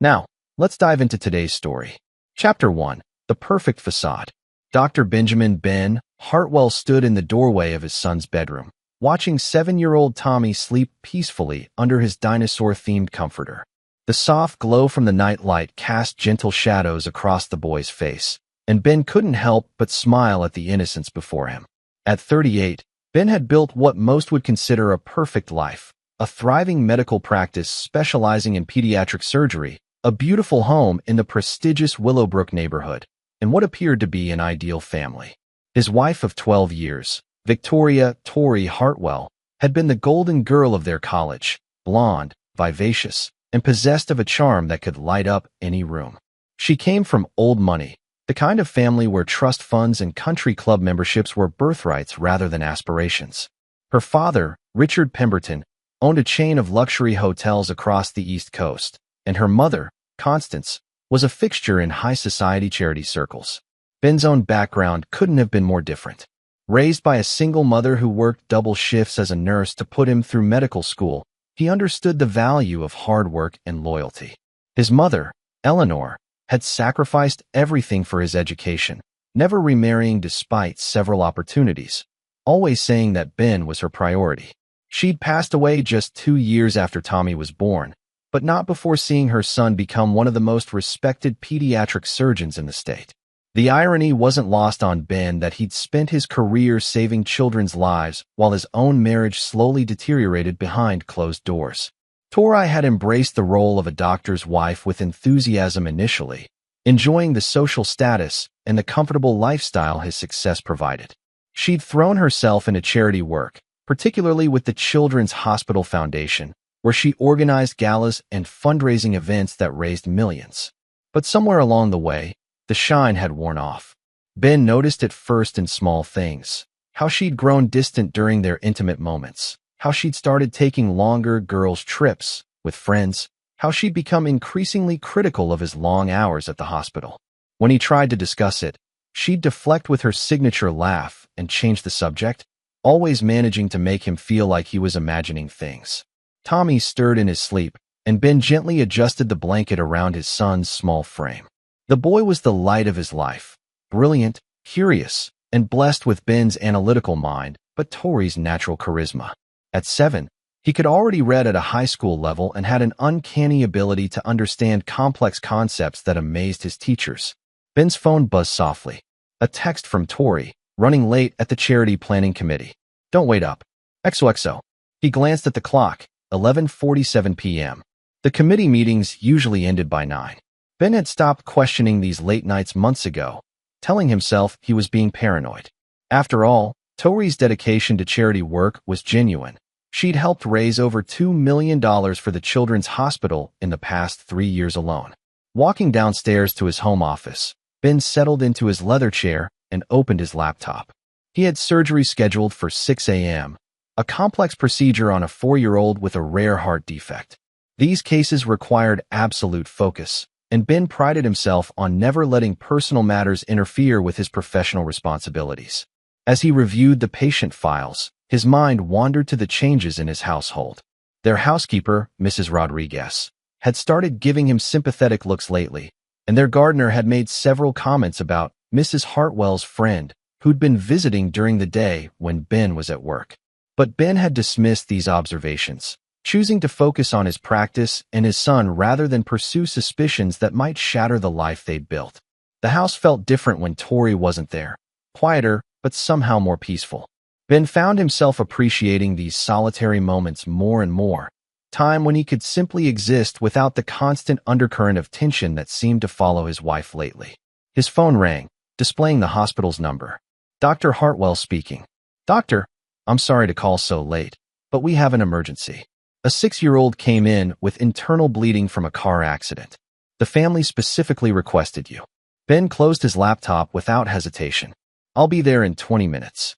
Now, let's dive into today's story. Chapter 1. The Perfect Facade. Dr. Benjamin Ben Hartwell stood in the doorway of his son's bedroom, watching 7-year-old Tommy sleep peacefully under his dinosaur-themed comforter. The soft glow from the nightlight cast gentle shadows across the boy's face, and Ben couldn't help but smile at the innocence before him. At 38, Ben had built what most would consider a perfect life, a thriving medical practice specializing in pediatric surgery, a beautiful home in the prestigious Willowbrook neighborhood, and what appeared to be an ideal family. His wife of 12 years, Victoria Tori Hartwell, had been the golden girl of their college, blonde, vivacious, and possessed of a charm that could light up any room. She came from old money, the kind of family where trust funds and country club memberships were birthrights rather than aspirations. Her father, Richard Pemberton, owned a chain of luxury hotels across the East Coast, and her mother, Constance, was a fixture in high society charity circles. Ben's own background couldn't have been more different. Raised by a single mother who worked double shifts as a nurse to put him through medical school, he understood the value of hard work and loyalty. His mother, Eleanor, had sacrificed everything for his education, never remarrying despite several opportunities, always saying that Ben was her priority. She'd passed away just 2 years after Tommy was born, but not before seeing her son become one of the most respected pediatric surgeons in the state. The irony wasn't lost on Ben that he'd spent his career saving children's lives while his own marriage slowly deteriorated behind closed doors. Tori had embraced the role of a doctor's wife with enthusiasm initially, enjoying the social status and the comfortable lifestyle his success provided. She'd thrown herself into charity work, particularly with the Children's Hospital Foundation, where she organized galas and fundraising events that raised millions. But somewhere along the way, the shine had worn off. Ben noticed it first in small things, how she'd grown distant during their intimate moments, how she'd started taking longer girls' trips with friends, how she'd become increasingly critical of his long hours at the hospital. When he tried to discuss it, she'd deflect with her signature laugh and change the subject, always managing to make him feel like he was imagining things. Tommy stirred in his sleep, and Ben gently adjusted the blanket around his son's small frame. The boy was the light of his life, brilliant, curious, and blessed with Ben's analytical mind, but Tori's natural charisma. At 7, he could already read at a high school level and had an uncanny ability to understand complex concepts that amazed his teachers. Ben's phone buzzed softly. A text from Tori, running late at the charity planning committee. "Don't wait up. XOXO." He glanced at the clock, 11:47 p.m. The committee meetings usually ended by 9. Ben had stopped questioning these late nights months ago, telling himself he was being paranoid. After all, Tori's dedication to charity work was genuine. She'd helped raise over $2 million for the Children's Hospital in the past 3 years alone. Walking downstairs to his home office, Ben settled into his leather chair and opened his laptop. He had surgery scheduled for 6 a.m., a complex procedure on a 4-year-old with a rare heart defect. These cases required absolute focus, and Ben prided himself on never letting personal matters interfere with his professional responsibilities. As he reviewed the patient files, his mind wandered to the changes in his household. Their housekeeper, Mrs. Rodriguez, had started giving him sympathetic looks lately, and their gardener had made several comments about Mrs. Hartwell's friend, who'd been visiting during the day when Ben was at work. But Ben had dismissed these observations, choosing to focus on his practice and his son rather than pursue suspicions that might shatter the life they'd built. The house felt different when Tori wasn't there, quieter, but somehow more peaceful. Ben found himself appreciating these solitary moments more and more, time when he could simply exist without the constant undercurrent of tension that seemed to follow his wife lately. His phone rang, displaying the hospital's number. "Dr. Hartwell speaking." "Doctor, I'm sorry to call so late, but we have an emergency. A 6-year-old came in with internal bleeding from a car accident. The family specifically requested you." Ben closed his laptop without hesitation. "I'll be there in 20 minutes.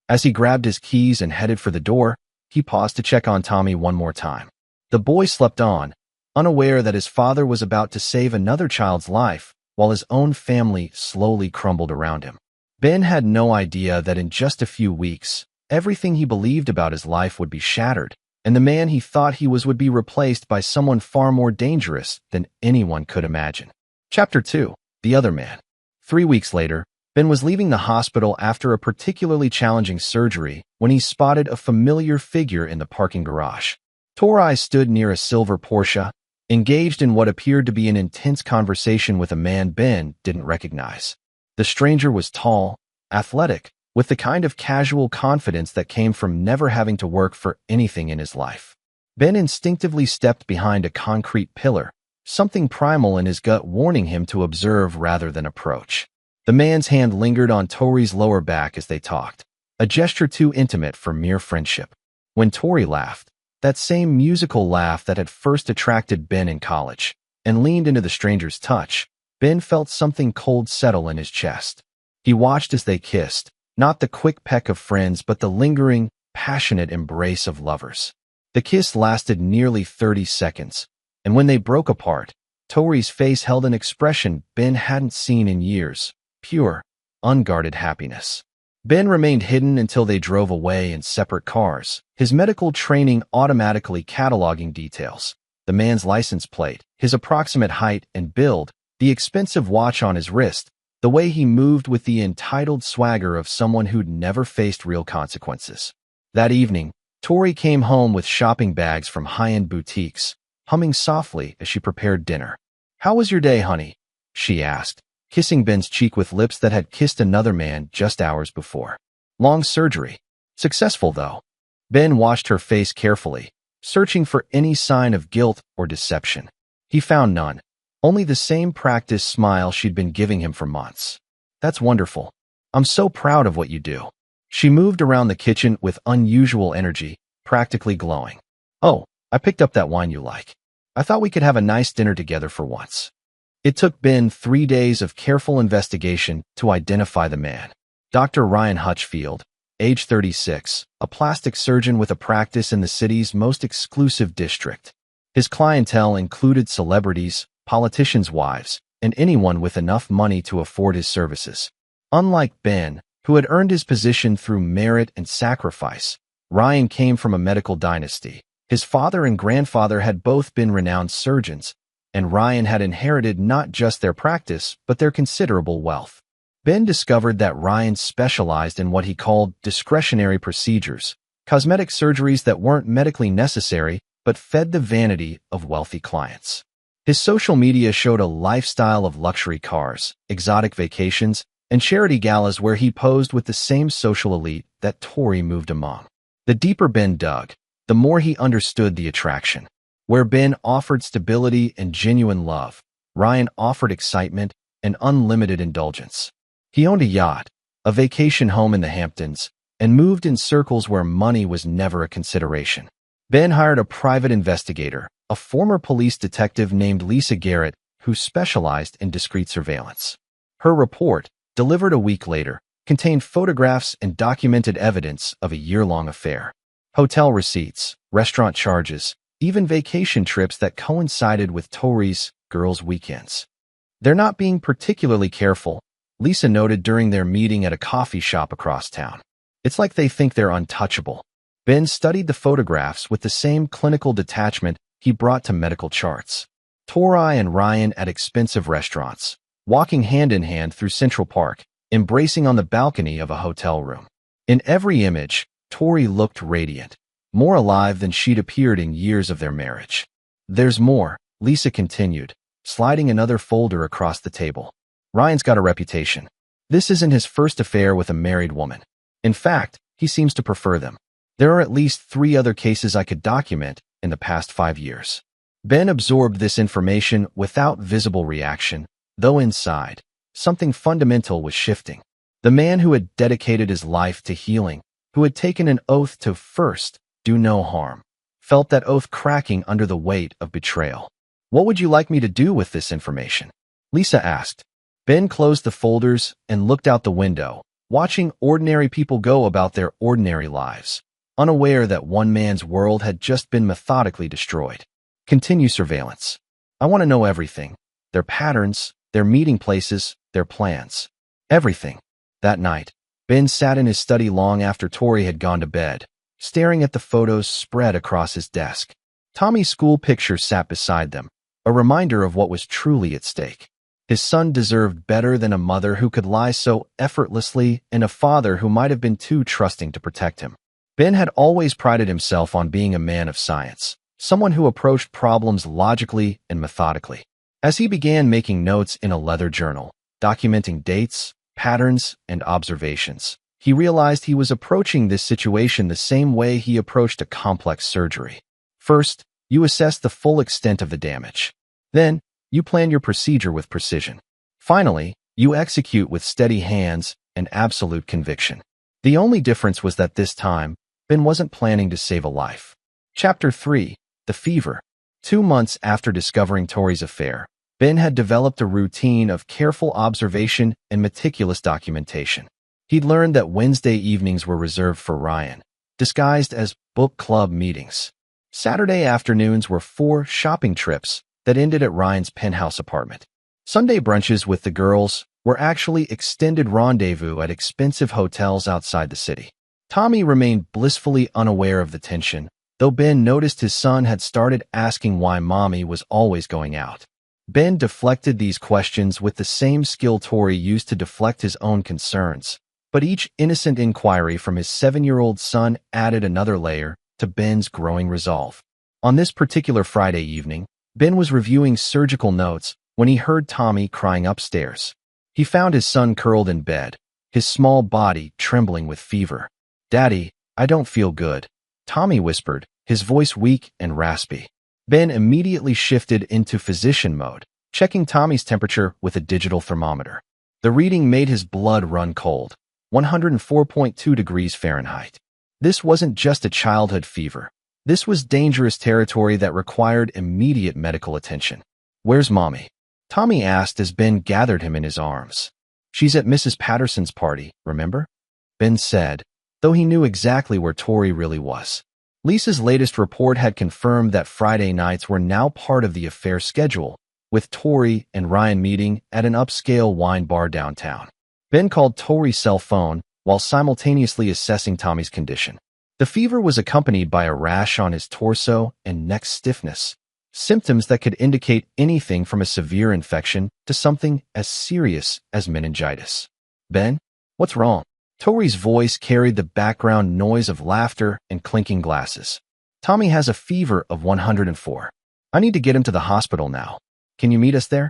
As he grabbed his keys and headed for the door, he paused to check on Tommy one more time. The boy slept on, unaware that his father was about to save another child's life, while his own family slowly crumbled around him. Ben had no idea that in just a few weeks, everything he believed about his life would be shattered, and the man he thought he was would be replaced by someone far more dangerous than anyone could imagine. Chapter 2. The Other Man. 3 weeks later, Ben was leaving the hospital after a particularly challenging surgery when he spotted a familiar figure in the parking garage. Tori stood near a silver Porsche, engaged in what appeared to be an intense conversation with a man Ben didn't recognize. The stranger was tall, athletic, with the kind of casual confidence that came from never having to work for anything in his life. Ben instinctively stepped behind a concrete pillar, something primal in his gut warning him to observe rather than approach. The man's hand lingered on Tori's lower back as they talked, a gesture too intimate for mere friendship. When Tori laughed, that same musical laugh that had first attracted Ben in college, and leaned into the stranger's touch, Ben felt something cold settle in his chest. He watched as they kissed, not the quick peck of friends but the lingering, passionate embrace of lovers. The kiss lasted nearly 30 seconds, and when they broke apart, Tori's face held an expression Ben hadn't seen in years. Pure, unguarded happiness. Ben remained hidden until they drove away in separate cars, his medical training automatically cataloging details: the man's license plate, his approximate height and build, the expensive watch on his wrist, the way he moved with the entitled swagger of someone who'd never faced real consequences. That evening, Tori came home with shopping bags from high-end boutiques, humming softly as she prepared dinner. "How was your day, honey?" she asked, kissing Ben's cheek with lips that had kissed another man just hours before. "Long surgery. Successful, though." Ben watched her face carefully, searching for any sign of guilt or deception. He found none, only the same practiced smile she'd been giving him for months. "That's wonderful. I'm so proud of what you do." She moved around the kitchen with unusual energy, practically glowing. "Oh, I picked up that wine you like. I thought we could have a nice dinner together for once." It took Ben 3 days of careful investigation to identify the man. Dr. Ryan Hutchfield, age 36, a plastic surgeon with a practice in the city's most exclusive district. His clientele included celebrities, politicians' wives, and anyone with enough money to afford his services. Unlike Ben, who had earned his position through merit and sacrifice, Ryan came from a medical dynasty. His father and grandfather had both been renowned surgeons, and Ryan had inherited not just their practice, but their considerable wealth. Ben discovered that Ryan specialized in what he called discretionary procedures, cosmetic surgeries that weren't medically necessary, but fed the vanity of wealthy clients. His social media showed a lifestyle of luxury cars, exotic vacations, and charity galas where he posed with the same social elite that Tori moved among. The deeper Ben dug, the more he understood the attraction. Where Ben offered stability and genuine love, Ryan offered excitement and unlimited indulgence. He owned a yacht, a vacation home in the Hamptons, and moved in circles where money was never a consideration. Ben hired a private investigator, a former police detective named Lisa Garrett, who specialized in discreet surveillance. Her report, delivered a week later, contained photographs and documented evidence of a year-long affair. Hotel receipts, restaurant charges, even vacation trips that coincided with Tori's girls' weekends. "They're not being particularly careful," Lisa noted during their meeting at a coffee shop across town. "It's like they think they're untouchable." Ben studied the photographs with the same clinical detachment he brought to medical charts. Tori and Ryan at expensive restaurants, walking hand in hand through Central Park, embracing on the balcony of a hotel room. In every image, Tori looked radiant, more alive than she'd appeared in years of their marriage. "There's more," Lisa continued, sliding another folder across the table. "Ryan's got a reputation. This isn't his first affair with a married woman. In fact, he seems to prefer them. There are at least 3 other cases I could document in the past 5 years." Ben absorbed this information without visible reaction, though inside, something fundamental was shifting. The man who had dedicated his life to healing, who had taken an oath to first do no harm, felt that oath cracking under the weight of betrayal. "What would you like me to do with this information?" Lisa asked. Ben closed the folders and looked out the window, watching ordinary people go about their ordinary lives, unaware that one man's world had just been methodically destroyed. "Continue surveillance. I want to know everything. Their patterns, their meeting places, their plans. Everything." That night, Ben sat in his study long after Tori had gone to bed, staring at the photos spread across his desk. Tommy's school picture sat beside them, a reminder of what was truly at stake. His son deserved better than a mother who could lie so effortlessly and a father who might have been too trusting to protect him. Ben had always prided himself on being a man of science, someone who approached problems logically and methodically. As he began making notes in a leather journal, documenting dates, patterns, and observations, he realized he was approaching this situation the same way he approached a complex surgery. First, you assess the full extent of the damage. Then, you plan your procedure with precision. Finally, you execute with steady hands and absolute conviction. The only difference was that this time, Ben wasn't planning to save a life. Chapter 3. The Fever. 2 months after discovering Tori's affair, Ben had developed a routine of careful observation and meticulous documentation. He'd learned that Wednesday evenings were reserved for Ryan, disguised as book club meetings. Saturday afternoons were 4 shopping trips that ended at Ryan's penthouse apartment. Sunday brunches with the girls were actually extended rendezvous at expensive hotels outside the city. Tommy remained blissfully unaware of the tension, though Ben noticed his son had started asking why Mommy was always going out. Ben deflected these questions with the same skill Tori used to deflect his own concerns, but each innocent inquiry from his 7-year-old son added another layer to Ben's growing resolve. On this particular Friday evening, Ben was reviewing surgical notes when he heard Tommy crying upstairs. He found his son curled in bed, his small body trembling with fever. "Daddy, I don't feel good," Tommy whispered, his voice weak and raspy. Ben immediately shifted into physician mode, checking Tommy's temperature with a digital thermometer. The reading made his blood run cold, 104.2 degrees Fahrenheit. This wasn't just a childhood fever. This was dangerous territory that required immediate medical attention. "Where's Mommy?" Tommy asked as Ben gathered him in his arms. "She's at Mrs. Patterson's party, remember?" Ben said, though he knew exactly where Tori really was. Lisa's latest report had confirmed that Friday nights were now part of the affair schedule, with Tori and Ryan meeting at an upscale wine bar downtown. Ben called Tori's cell phone while simultaneously assessing Tommy's condition. The fever was accompanied by a rash on his torso and neck stiffness, symptoms that could indicate anything from a severe infection to something as serious as meningitis. "Ben, what's wrong?" Tori's voice carried the background noise of laughter and clinking glasses. "Tommy has a fever of 104. I need to get him to the hospital now. Can you meet us there?"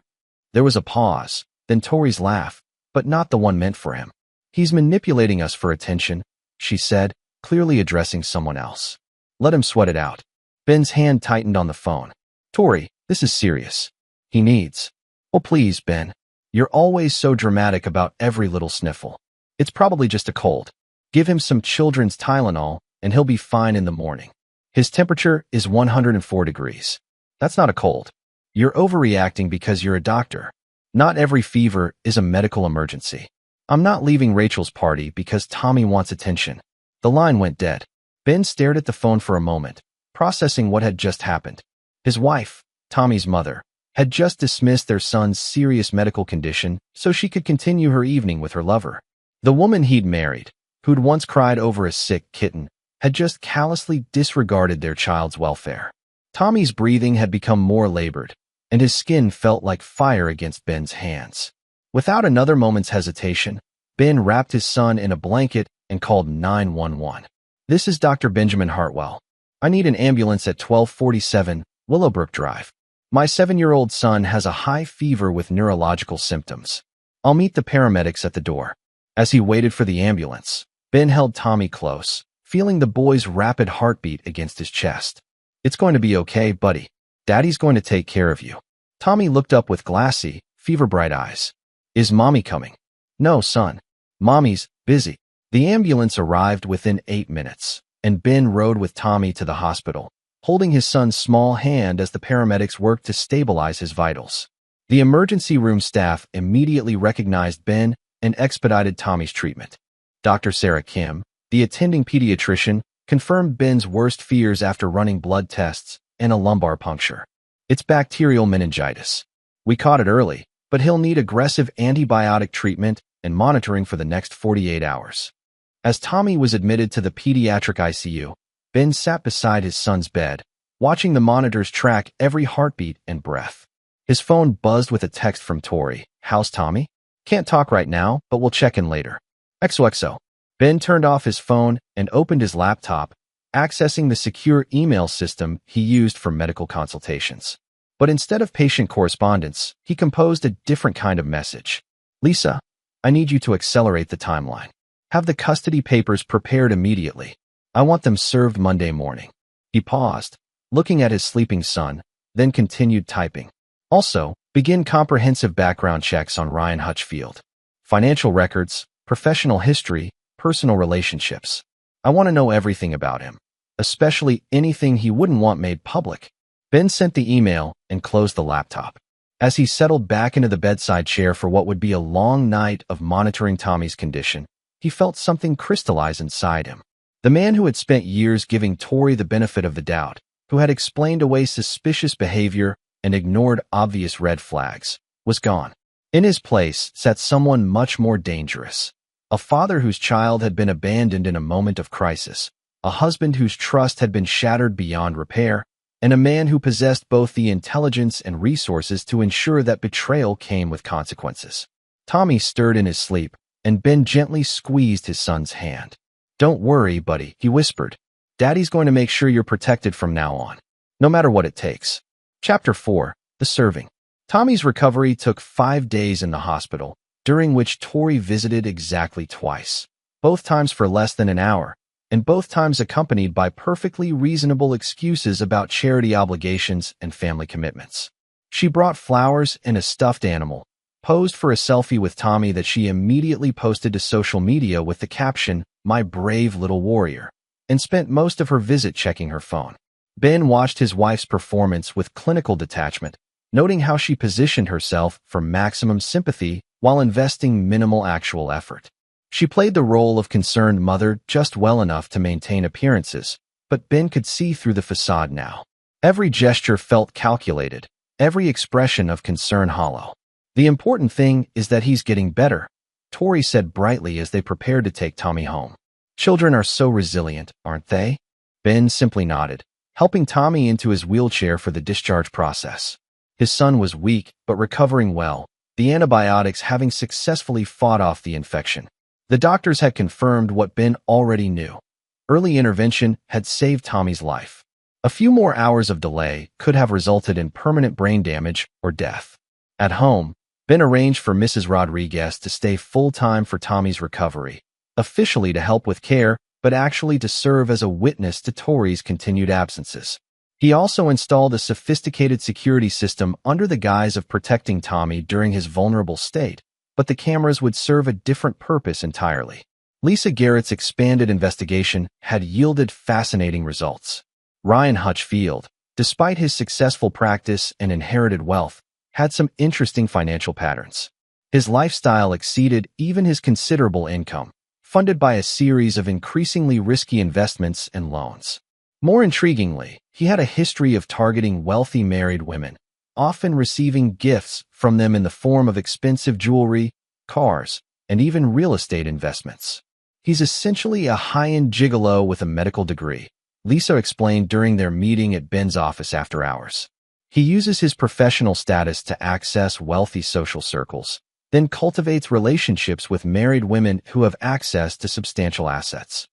There was a pause, then Tori's laugh, but not the one meant for him. "He's manipulating us for attention," she said, clearly addressing someone else. "Let him sweat it out." Ben's hand tightened on the phone. "Tori, this is serious. He needs—" "Oh, please, Ben. You're always so dramatic about every little sniffle. It's probably just a cold. Give him some children's Tylenol, and he'll be fine in the morning. His temperature is 104 degrees. That's not a cold. You're overreacting because you're a doctor. Not every fever is a medical emergency. I'm not leaving Rachel's party because Tommy wants attention." The line went dead. Ben stared at the phone for a moment, processing what had just happened. His wife, Tommy's mother, had just dismissed their son's serious medical condition so she could continue her evening with her lover. The woman he'd married, who'd once cried over a sick kitten, had just callously disregarded their child's welfare. Tommy's breathing had become more labored, and his skin felt like fire against Ben's hands. Without another moment's hesitation, Ben wrapped his son in a blanket and called 911. "This is Dr. Benjamin Hartwell. I need an ambulance at 1247 Willowbrook Drive. My 7-year-old son has a high fever with neurological symptoms. I'll meet the paramedics at the door." As he waited for the ambulance, Ben held Tommy close, feeling the boy's rapid heartbeat against his chest. "It's going to be okay, buddy. Daddy's going to take care of you." Tommy looked up with glassy, fever-bright eyes. "Is Mommy coming?" "No, son. Mommy's busy." The ambulance arrived within 8 minutes, and Ben rode with Tommy to the hospital, holding his son's small hand as the paramedics worked to stabilize his vitals. The emergency room staff immediately recognized Ben and expedited Tommy's treatment. Dr. Sarah Kim, the attending pediatrician, confirmed Ben's worst fears after running blood tests and a lumbar puncture. "It's bacterial meningitis. We caught it early, but he'll need aggressive antibiotic treatment and monitoring for the next 48 hours. As Tommy was admitted to the pediatric ICU, Ben sat beside his son's bed, watching the monitors track every heartbeat and breath. His phone buzzed with a text from Tori. "How's Tommy? Can't talk right now, but we'll check in later. XOXO. Ben turned off his phone and opened his laptop, accessing the secure email system he used for medical consultations. But instead of patient correspondence, he composed a different kind of message. "Lisa, I need you to accelerate the timeline. Have the custody papers prepared immediately. I want them served Monday morning." He paused, looking at his sleeping son, then continued typing. "Also, begin comprehensive background checks on Ryan Hutchfield. Financial records, professional history, personal relationships. I want to know everything about him, especially anything he wouldn't want made public." Ben sent the email and closed the laptop. As he settled back into the bedside chair for what would be a long night of monitoring Tommy's condition, he felt something crystallize inside him. The man who had spent years giving Tori the benefit of the doubt, who had explained away suspicious behavior and ignored obvious red flags, was gone. In his place sat someone much more dangerous. A father whose child had been abandoned in a moment of crisis, a husband whose trust had been shattered beyond repair, and a man who possessed both the intelligence and resources to ensure that betrayal came with consequences. Tommy stirred in his sleep, and Ben gently squeezed his son's hand. "Don't worry, buddy," he whispered. "Daddy's going to make sure you're protected from now on, no matter what it takes." Chapter 4. The Serving. Tommy's recovery took 5 days in the hospital, during which Tori visited exactly twice, both times for less than an hour, and both times accompanied by perfectly reasonable excuses about charity obligations and family commitments. She brought flowers and a stuffed animal, posed for a selfie with Tommy that she immediately posted to social media with the caption, "My brave little warrior," and spent most of her visit checking her phone. Ben watched his wife's performance with clinical detachment, noting how she positioned herself for maximum sympathy while investing minimal actual effort. She played the role of concerned mother just well enough to maintain appearances, but Ben could see through the facade now. Every gesture felt calculated, every expression of concern hollow. "The important thing is that he's getting better," Tori said brightly as they prepared to take Tommy home. "Children are so resilient, aren't they?" Ben simply nodded, helping Tommy into his wheelchair for the discharge process. His son was weak but recovering well, the antibiotics having successfully fought off the infection. The doctors had confirmed what Ben already knew. Early intervention had saved Tommy's life. A few more hours of delay could have resulted in permanent brain damage or death. At home, Ben arranged for Mrs. Rodriguez to stay full-time for Tommy's recovery, officially to help with care, but actually to serve as a witness to Tori's continued absences. He also installed a sophisticated security system under the guise of protecting Tommy during his vulnerable state, but the cameras would serve a different purpose entirely. Lisa Garrett's expanded investigation had yielded fascinating results. Ryan Hutchfield, despite his successful practice and inherited wealth, had some interesting financial patterns. His lifestyle exceeded even his considerable income, funded by a series of increasingly risky investments and loans. More intriguingly, he had a history of targeting wealthy married women, often receiving gifts from them in the form of expensive jewelry, cars, and even real estate investments. "He's essentially a high-end gigolo with a medical degree," Lisa explained during their meeting at Ben's office after hours. "He uses his professional status to access wealthy social circles, then cultivates relationships with married women who have access to substantial assets."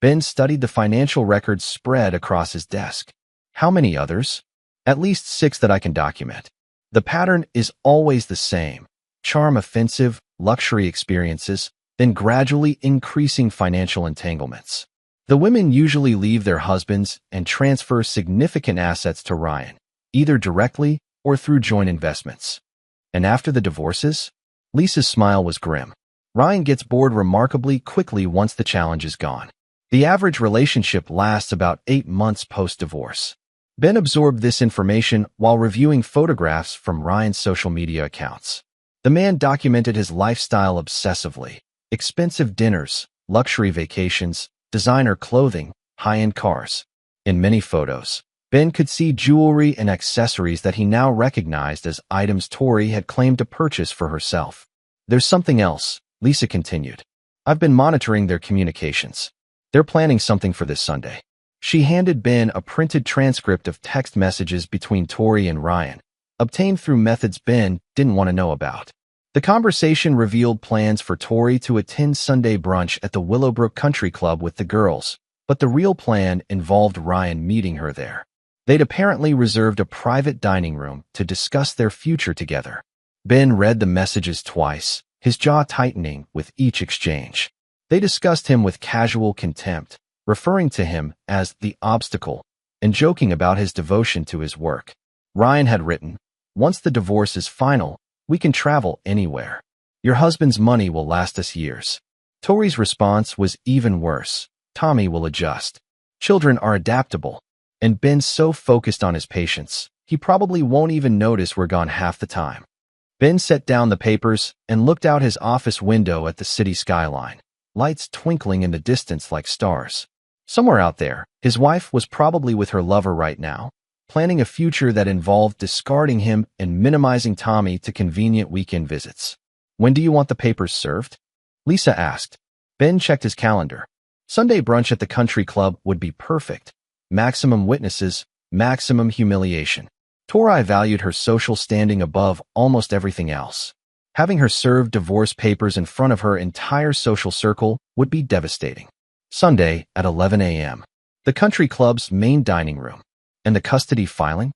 Ben studied the financial records spread across his desk. "How many others?" "At least 6 that I can document. The pattern is always the same. Charm offensive, luxury experiences, then gradually increasing financial entanglements. The women usually leave their husbands and transfer significant assets to Ryan, either directly or through joint investments. And after the divorces?" Lisa's smile was grim. "Ryan gets bored remarkably quickly once the challenge is gone. The average relationship lasts about 8 months post-divorce." Ben absorbed this information while reviewing photographs from Ryan's social media accounts. The man documented his lifestyle obsessively: expensive dinners, luxury vacations, designer clothing, high-end cars. In many photos, Ben could see jewelry and accessories that he now recognized as items Tori had claimed to purchase for herself. "There's something else," Lisa continued. "I've been monitoring their communications. They're planning something for this Sunday. She handed Ben a printed transcript of text messages between Tori and Ryan, obtained through methods Ben didn't want to know about. The conversation revealed plans for Tori to attend Sunday brunch at the Willowbrook Country Club with the girls, but the real plan involved Ryan meeting her there. They'd apparently reserved a private dining room to discuss their future together. Ben read the messages twice, his jaw tightening with each exchange. They discussed him with casual contempt, referring to him as the obstacle, and joking about his devotion to his work. Ryan had written, "Once the divorce is final, we can travel anywhere. Your husband's money will last us years." Tori's response was even worse. "Tommy will adjust. Children are adaptable." And Ben's so focused on his patience, he probably won't even notice we're gone half the time. Ben set down the papers and looked out his office window at the city skyline, lights twinkling in the distance like stars. Somewhere out there, his wife was probably with her lover right now, planning a future that involved discarding him and minimizing Tommy to convenient weekend visits. "When do you want the papers served?" Lisa asked. Ben checked his calendar. Sunday brunch at the country club would be perfect. Maximum witnesses, maximum humiliation. Tori valued her social standing above almost everything else. Having her serve divorce papers in front of her entire social circle would be devastating. Sunday at 11 a.m. The country club's main dining room. And the custody filing?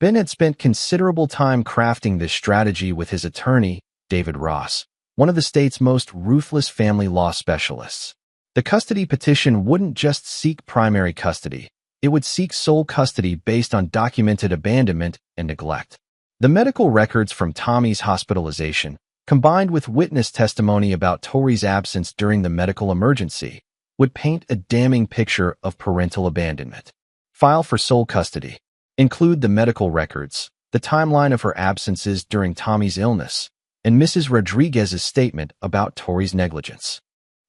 Ben had spent considerable time crafting this strategy with his attorney, David Ross, one of the state's most ruthless family law specialists. The custody petition wouldn't just seek primary custody. It would seek sole custody based on documented abandonment and neglect. The medical records from Tommy's hospitalization, combined with witness testimony about Tori's absence during the medical emergency, would paint a damning picture of parental abandonment. File for sole custody. Include the medical records, the timeline of her absences during Tommy's illness, and Mrs. Rodriguez's statement about Tori's negligence.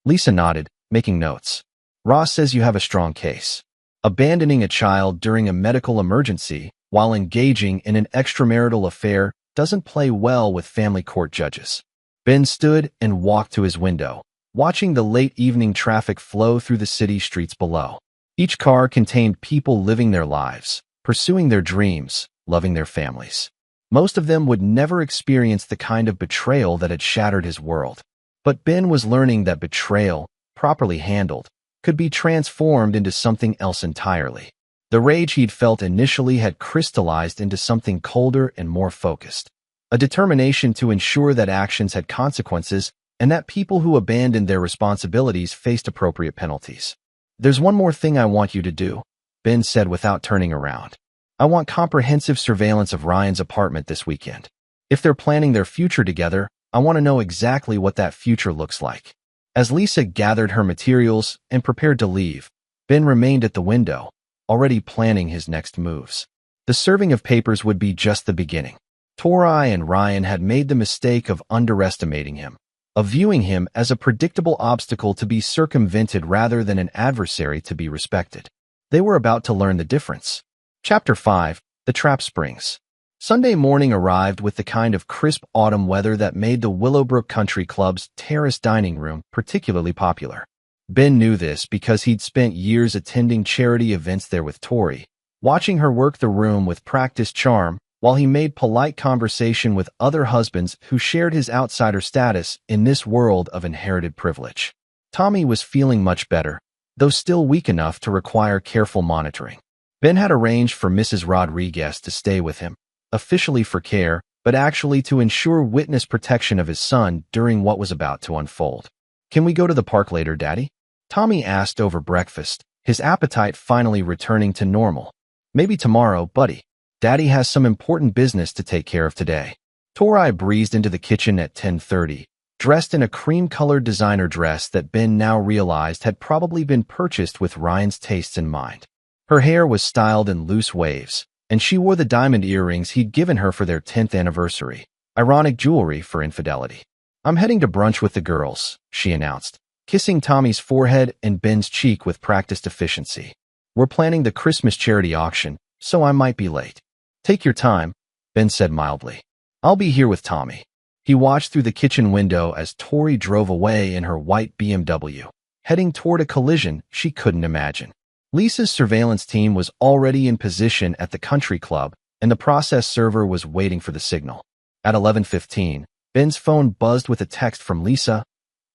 Lisa nodded, making notes. "Ross says you have a strong case. Abandoning a child during a medical emergency while engaging in an extramarital affair doesn't play well with family court judges." Ben stood and walked to his window, watching the late evening traffic flow through the city streets below. Each car contained people living their lives, pursuing their dreams, loving their families. Most of them would never experience the kind of betrayal that had shattered his world. But Ben was learning that betrayal, properly handled, could be transformed into something else entirely. The rage he'd felt initially had crystallized into something colder and more focused. A determination to ensure that actions had consequences and that people who abandoned their responsibilities faced appropriate penalties. "There's one more thing I want you to do," Ben said without turning around. "I want comprehensive surveillance of Ryan's apartment this weekend. If they're planning their future together, I want to know exactly what that future looks like." As Lisa gathered her materials and prepared to leave, Ben remained at the window, already planning his next moves. The serving of papers would be just the beginning. Tori and Ryan had made the mistake of underestimating him, of viewing him as a predictable obstacle to be circumvented rather than an adversary to be respected. They were about to learn the difference. Chapter 5. The Trap Springs. Sunday morning arrived with the kind of crisp autumn weather that made the Willowbrook Country Club's terrace dining room particularly popular. Ben knew this because he'd spent years attending charity events there with Tori, watching her work the room with practiced charm while he made polite conversation with other husbands who shared his outsider status in this world of inherited privilege. Tommy was feeling much better, though still weak enough to require careful monitoring. Ben had arranged for Mrs. Rodriguez to stay with him, officially for care, but actually to ensure witness protection of his son during what was about to unfold. "Can we go to the park later, Daddy?" Tommy asked over breakfast, his appetite finally returning to normal. "Maybe tomorrow, buddy. Daddy has some important business to take care of today." Tori breezed into the kitchen at 10:30, dressed in a cream-colored designer dress that Ben now realized had probably been purchased with Ryan's tastes in mind. Her hair was styled in loose waves, and she wore the diamond earrings he'd given her for their 10th anniversary. Ironic jewelry for infidelity. "I'm heading to brunch with the girls," she announced, kissing Tommy's forehead and Ben's cheek with practiced efficiency. "We're planning the Christmas charity auction, so I might be late." "Take your time," Ben said mildly. "I'll be here with Tommy." He watched through the kitchen window as Tori drove away in her white BMW, heading toward a collision she couldn't imagine. Lisa's surveillance team was already in position at the country club, and the process server was waiting for the signal. At 11:15, Ben's phone buzzed with a text from Lisa.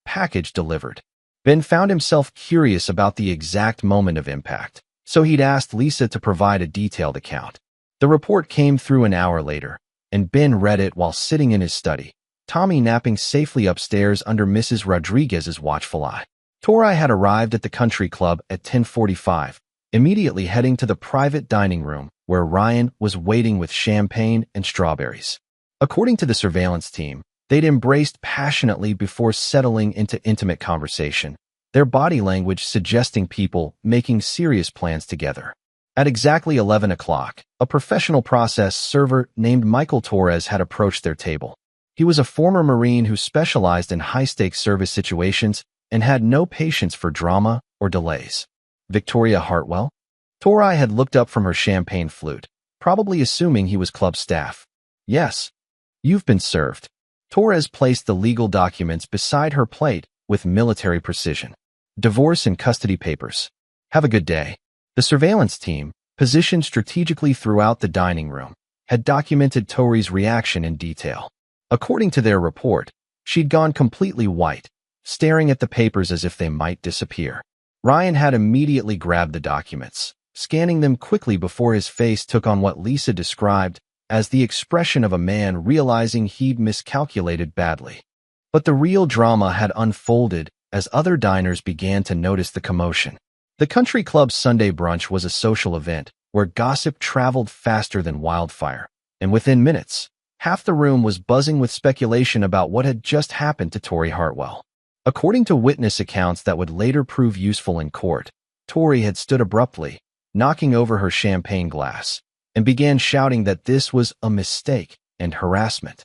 Package delivered. Ben found himself curious about the exact moment of impact, so he'd asked Lisa to provide a detailed account. The report came through an hour later, and Ben read it while sitting in his study, Tommy napping safely upstairs under Mrs. Rodriguez's watchful eye. Tori had arrived at the country club at 10:45, immediately heading to the private dining room where Ryan was waiting with champagne and strawberries. According to the surveillance team, they'd embraced passionately before settling into intimate conversation, their body language suggesting people making serious plans together. At exactly 11 o'clock, a professional process server named Michael Torres had approached their table. He was a former Marine who specialized in high-stakes service situations and had no patience for drama or delays. Victoria Hartwell? Tori had looked up from her champagne flute, probably assuming he was club staff. Yes. You've been served. Torres placed the legal documents beside her plate with military precision. Divorce and custody papers. Have a good day. The surveillance team, positioned strategically throughout the dining room, had documented Tori's reaction in detail. According to their report, she'd gone completely white, staring at the papers as if they might disappear. Ryan had immediately grabbed the documents, scanning them quickly before his face took on what Lisa described as the expression of a man realizing he'd miscalculated badly. But the real drama had unfolded as other diners began to notice the commotion. The country club's Sunday brunch was a social event where gossip traveled faster than wildfire, and within minutes, half the room was buzzing with speculation about what had just happened to Tori Hartwell. According to witness accounts that would later prove useful in court, Tori had stood abruptly, knocking over her champagne glass, and began shouting that this was a mistake and harassment.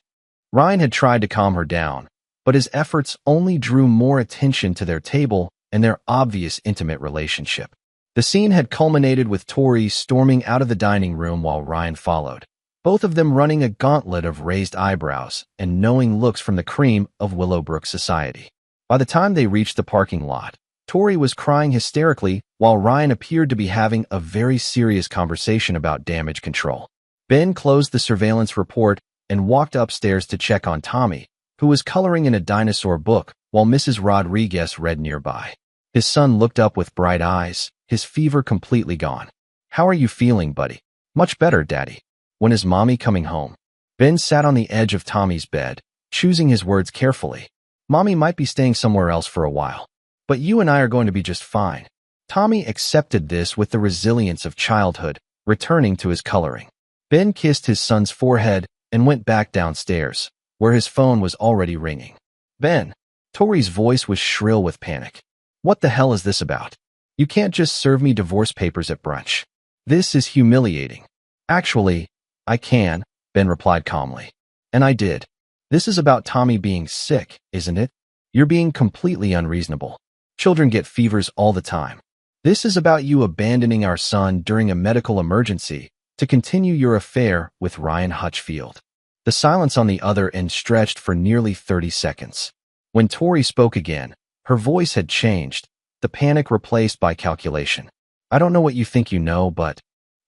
Ryan had tried to calm her down, but his efforts only drew more attention to their table and their obvious intimate relationship. The scene had culminated with Tori storming out of the dining room while Ryan followed, both of them running a gauntlet of raised eyebrows and knowing looks from the cream of Willowbrook society. By the time they reached the parking lot, Tori was crying hysterically while Ryan appeared to be having a very serious conversation about damage control. Ben closed the surveillance report and walked upstairs to check on Tommy, who was coloring in a dinosaur book while Mrs. Rodriguez read nearby. His son looked up with bright eyes, his fever completely gone. How are you feeling, buddy? Much better, Daddy. When is Mommy coming home? Ben sat on the edge of Tommy's bed, choosing his words carefully. Mommy might be staying somewhere else for a while, but you and I are going to be just fine. Tommy accepted this with the resilience of childhood, returning to his coloring. Ben kissed his son's forehead and went back downstairs, where his phone was already ringing. Ben. Tori's voice was shrill with panic. What the hell is this about? You can't just serve me divorce papers at brunch. This is humiliating. Actually, I can, Ben replied calmly. And I did. This is about Tommy being sick, isn't it? You're being completely unreasonable. Children get fevers all the time. This is about you abandoning our son during a medical emergency to continue your affair with Ryan Hutchfield. The silence on the other end stretched for nearly 30 seconds. When Tori spoke again, her voice had changed, the panic replaced by calculation. I don't know what you think you know, but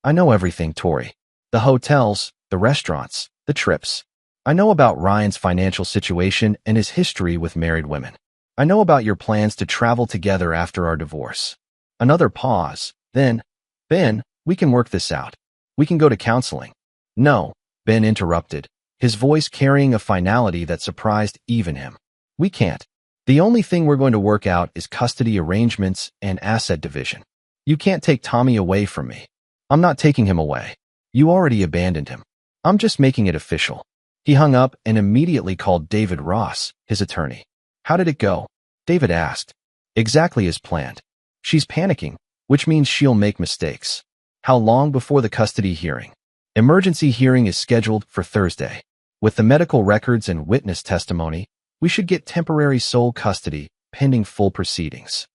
I know everything, Tori. The hotels, the restaurants, the trips. I know about Ryan's financial situation and his history with married women. I know about your plans to travel together after our divorce. Another pause. Then, Ben, we can work this out. We can go to counseling. No, Ben interrupted, his voice carrying a finality that surprised even him. We can't. The only thing we're going to work out is custody arrangements and asset division. You can't take Tommy away from me. I'm not taking him away. You already abandoned him. I'm just making it official. He hung up and immediately called David Ross, his attorney. How did it go? David asked. Exactly as planned. She's panicking, which means she'll make mistakes. How long before the custody hearing? Emergency hearing is scheduled for Thursday. With the medical records and witness testimony, we should get temporary sole custody, pending full proceedings.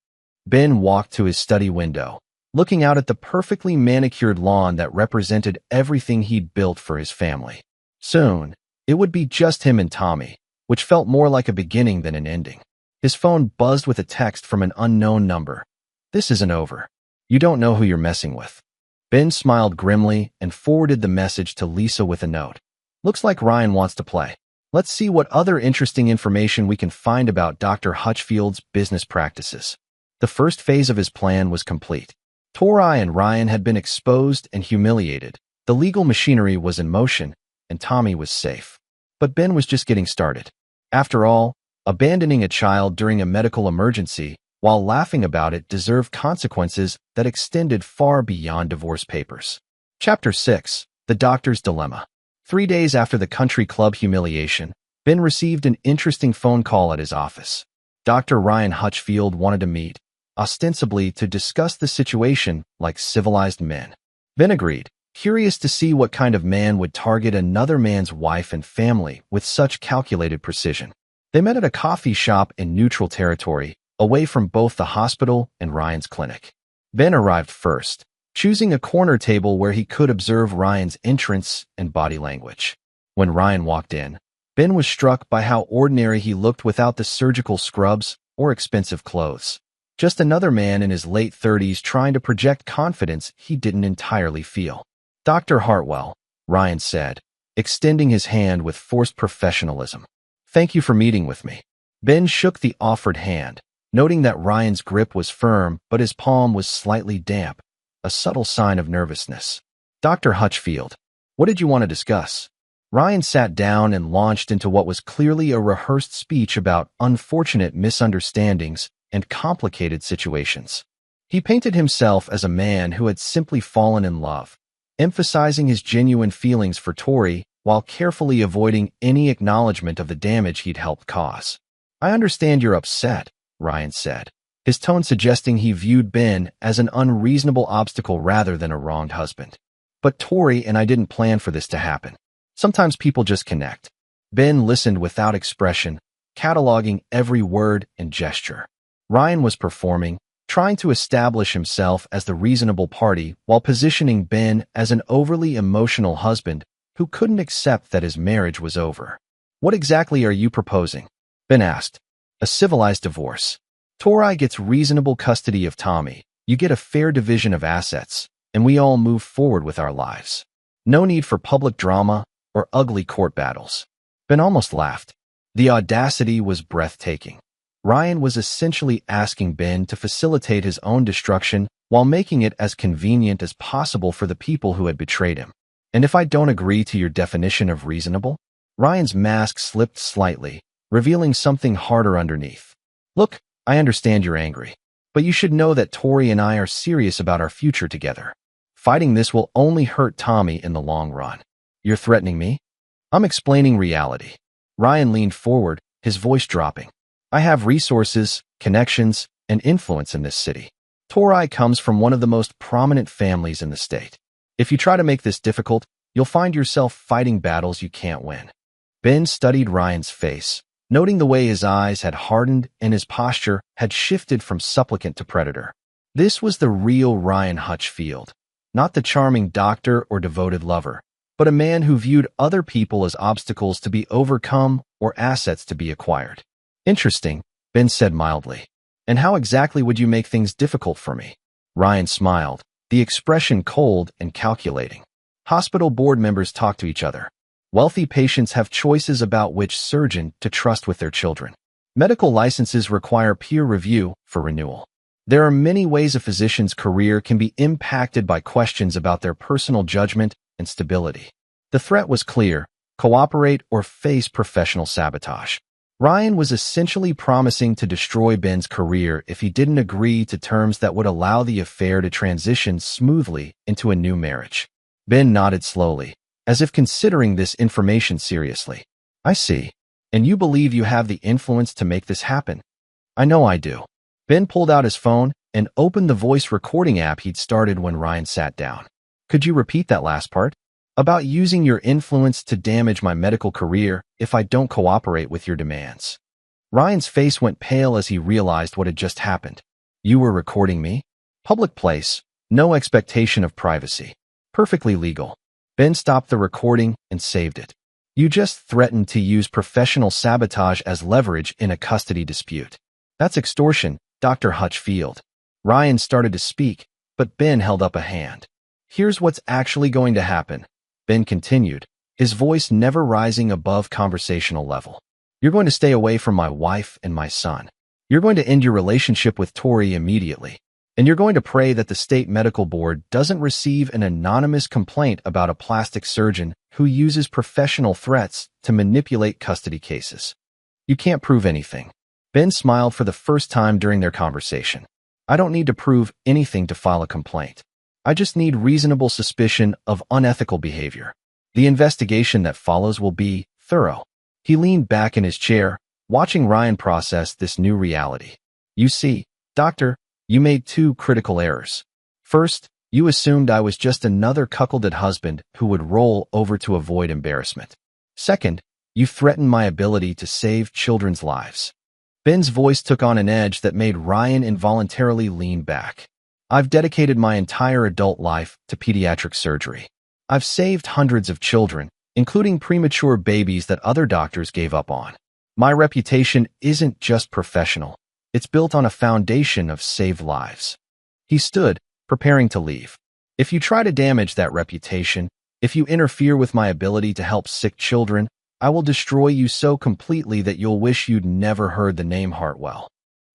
Ben walked to his study window, looking out at the perfectly manicured lawn that represented everything he'd built for his family. Soon, it would be just him and Tommy, which felt more like a beginning than an ending. His phone buzzed with a text from an unknown number. This isn't over. You don't know who you're messing with. Ben smiled grimly and forwarded the message to Lisa with a note. Looks like Ryan wants to play. Let's see what other interesting information we can find about Dr. Hutchfield's business practices. The first phase of his plan was complete. Tori and Ryan had been exposed and humiliated. The legal machinery was in motion, and Tommy was safe. But Ben was just getting started. After all, abandoning a child during a medical emergency while laughing about it deserved consequences that extended far beyond divorce papers. Chapter 6. The Doctor's Dilemma. 3 days after the country club humiliation, Ben received an interesting phone call at his office. Dr. Ryan Hutchfield wanted to meet, ostensibly to discuss the situation like civilized men. Ben agreed, curious to see what kind of man would target another man's wife and family with such calculated precision. They met at a coffee shop in neutral territory, away from both the hospital and Ryan's clinic. Ben arrived first, choosing a corner table where he could observe Ryan's entrance and body language. When Ryan walked in, Ben was struck by how ordinary he looked without the surgical scrubs or expensive clothes. Just another man in his late 30s trying to project confidence he didn't entirely feel. Dr. Hartwell, Ryan said, extending his hand with forced professionalism. Thank you for meeting with me. Ben shook the offered hand, noting that Ryan's grip was firm but his palm was slightly damp, a subtle sign of nervousness. Dr. Hutchfield, what did you want to discuss? Ryan sat down and launched into what was clearly a rehearsed speech about unfortunate misunderstandings and complicated situations. He painted himself as a man who had simply fallen in love, emphasizing his genuine feelings for Tori while carefully avoiding any acknowledgement of the damage he'd helped cause. I understand you're upset, Ryan said, his tone suggesting he viewed Ben as an unreasonable obstacle rather than a wronged husband. But Tori and I didn't plan for this to happen. Sometimes people just connect. Ben listened without expression, cataloging every word and gesture. Ryan was performing, trying to establish himself as the reasonable party while positioning Ben as an overly emotional husband who couldn't accept that his marriage was over. What exactly are you proposing? Ben asked. A civilized divorce. Tori gets reasonable custody of Tommy, you get a fair division of assets, and we all move forward with our lives. No need for public drama or ugly court battles. Ben almost laughed. The audacity was breathtaking. Ryan was essentially asking Ben to facilitate his own destruction while making it as convenient as possible for the people who had betrayed him. And if I don't agree to your definition of reasonable? Ryan's mask slipped slightly, revealing something harder underneath. Look, I understand you're angry, but you should know that Tori and I are serious about our future together. Fighting this will only hurt Tommy in the long run. You're threatening me? I'm explaining reality. Ryan leaned forward, his voice dropping. I have resources, connections, and influence in this city. Tori comes from one of the most prominent families in the state. If you try to make this difficult, you'll find yourself fighting battles you can't win. Ben studied Ryan's face, noting the way his eyes had hardened and his posture had shifted from supplicant to predator. This was the real Ryan Hutchfield, not the charming doctor or devoted lover, but a man who viewed other people as obstacles to be overcome or assets to be acquired. Interesting, Ben said mildly. And how exactly would you make things difficult for me? Ryan smiled, the expression cold and calculating. Hospital board members talk to each other. Wealthy patients have choices about which surgeon to trust with their children. Medical licenses require peer review for renewal. There are many ways a physician's career can be impacted by questions about their personal judgment and stability. The threat was clear: cooperate or face professional sabotage. Ryan was essentially promising to destroy Ben's career if he didn't agree to terms that would allow the affair to transition smoothly into a new marriage. Ben nodded slowly, as if considering this information seriously. I see. And you believe you have the influence to make this happen? I know I do. Ben pulled out his phone and opened the voice recording app he'd started when Ryan sat down. Could you repeat that last part? About using your influence to damage my medical career if I don't cooperate with your demands. Ryan's face went pale as he realized what had just happened. You were recording me? Public place, no expectation of privacy. Perfectly legal. Ben stopped the recording and saved it. You just threatened to use professional sabotage as leverage in a custody dispute. That's extortion, Dr. Hutchfield. Ryan started to speak, but Ben held up a hand. Here's what's actually going to happen, Ben continued, his voice never rising above conversational level. You're going to stay away from my wife and my son. You're going to end your relationship with Tori immediately. And you're going to pray that the state medical board doesn't receive an anonymous complaint about a plastic surgeon who uses professional threats to manipulate custody cases. You can't prove anything. Ben smiled for the first time during their conversation. I don't need to prove anything to file a complaint. I just need reasonable suspicion of unethical behavior. The investigation that follows will be thorough. He leaned back in his chair, watching Ryan process this new reality. You see, Doctor, you made two critical errors. First, you assumed I was just another cuckolded husband who would roll over to avoid embarrassment. Second, you threatened my ability to save children's lives. Ben's voice took on an edge that made Ryan involuntarily lean back. I've dedicated my entire adult life to pediatric surgery. I've saved hundreds of children, including premature babies that other doctors gave up on. My reputation isn't just professional. It's built on a foundation of saved lives. He stood, preparing to leave. If you try to damage that reputation, if you interfere with my ability to help sick children, I will destroy you so completely that you'll wish you'd never heard the name Hartwell.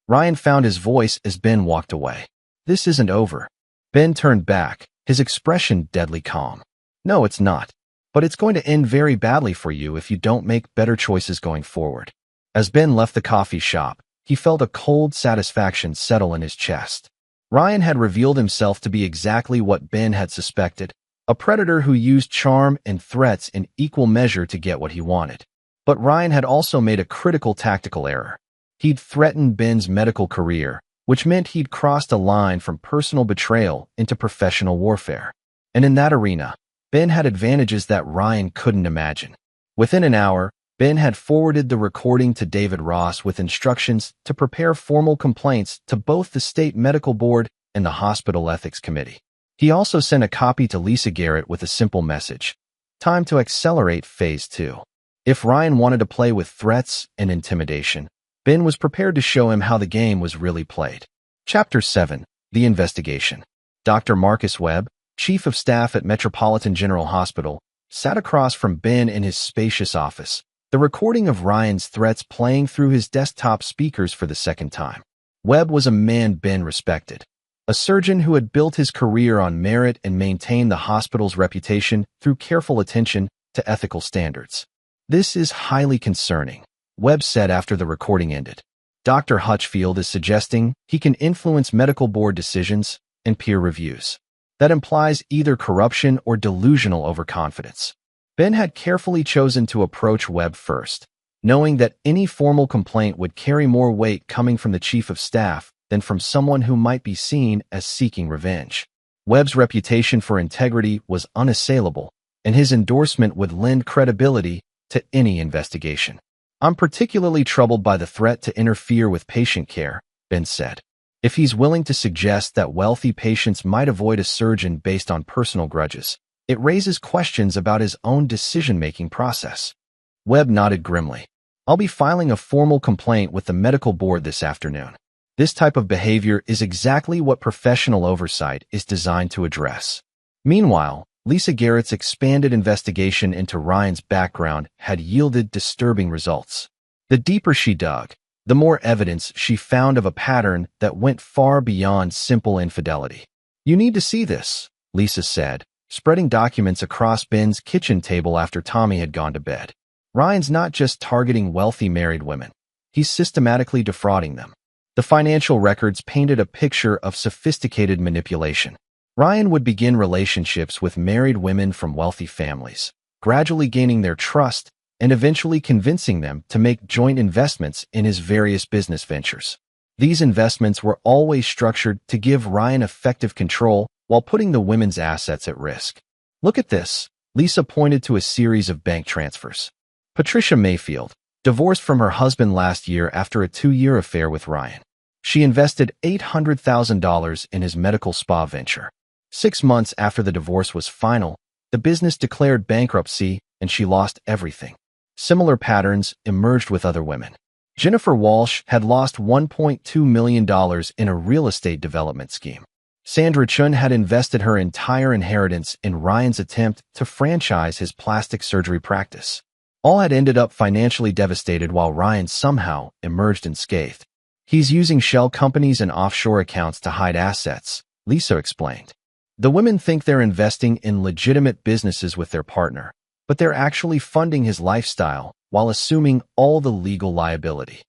Ryan found his voice as Ben walked away. This isn't over. Ben turned back, his expression deadly calm. No, it's not. But it's going to end very badly for you if you don't make better choices going forward. As Ben left the coffee shop, he felt a cold satisfaction settle in his chest. Ryan had revealed himself to be exactly what Ben had suspected, a predator who used charm and threats in equal measure to get what he wanted. But Ryan had also made a critical tactical error. He'd threatened Ben's medical career, which meant he'd crossed a line from personal betrayal into professional warfare. And in that arena, Ben had advantages that Ryan couldn't imagine. Within an hour, Ben had forwarded the recording to David Ross with instructions to prepare formal complaints to both the state medical board and the hospital ethics committee. He also sent a copy to Lisa Garrett with a simple message: time to accelerate phase 2. If Ryan wanted to play with threats and intimidation, Ben was prepared to show him how the game was really played. Chapter 7. The Investigation. Dr. Marcus Webb, Chief of Staff at Metropolitan General Hospital, sat across from Ben in his spacious office, the recording of Ryan's threats playing through his desktop speakers for the second time. Webb was a man Ben respected, a surgeon who had built his career on merit and maintained the hospital's reputation through careful attention to ethical standards. This is highly concerning, Webb said after the recording ended. Dr. Hutchfield is suggesting he can influence medical board decisions and peer reviews. That implies either corruption or delusional overconfidence. Ben had carefully chosen to approach Webb first, knowing that any formal complaint would carry more weight coming from the chief of staff than from someone who might be seen as seeking revenge. Webb's reputation for integrity was unassailable, and his endorsement would lend credibility to any investigation. I'm particularly troubled by the threat to interfere with patient care, Ben said. If he's willing to suggest that wealthy patients might avoid a surgeon based on personal grudges, it raises questions about his own decision-making process. Webb nodded grimly. I'll be filing a formal complaint with the medical board this afternoon. This type of behavior is exactly what professional oversight is designed to address. Meanwhile, Lisa Garrett's expanded investigation into Ryan's background had yielded disturbing results. The deeper she dug, the more evidence she found of a pattern that went far beyond simple infidelity. You need to see this, Lisa said, spreading documents across Ben's kitchen table after Tommy had gone to bed. Ryan's not just targeting wealthy married women. He's systematically defrauding them. The financial records painted a picture of sophisticated manipulation. Ryan would begin relationships with married women from wealthy families, gradually gaining their trust and eventually convincing them to make joint investments in his various business ventures. These investments were always structured to give Ryan effective control while putting the women's assets at risk. Look at this, Lisa pointed to a series of bank transfers. Patricia Mayfield, divorced from her husband last year after a 2-year affair with Ryan. She invested $800,000 in his medical spa venture. 6 months after the divorce was final, the business declared bankruptcy and she lost everything. Similar patterns emerged with other women. Jennifer Walsh had lost $1.2 million in a real estate development scheme. Sandra Chun had invested her entire inheritance in Ryan's attempt to franchise his plastic surgery practice. All had ended up financially devastated while Ryan somehow emerged unscathed. He's using shell companies and offshore accounts to hide assets, Lisa explained. The women think they're investing in legitimate businesses with their partner, but they're actually funding his lifestyle while assuming all the legal liability.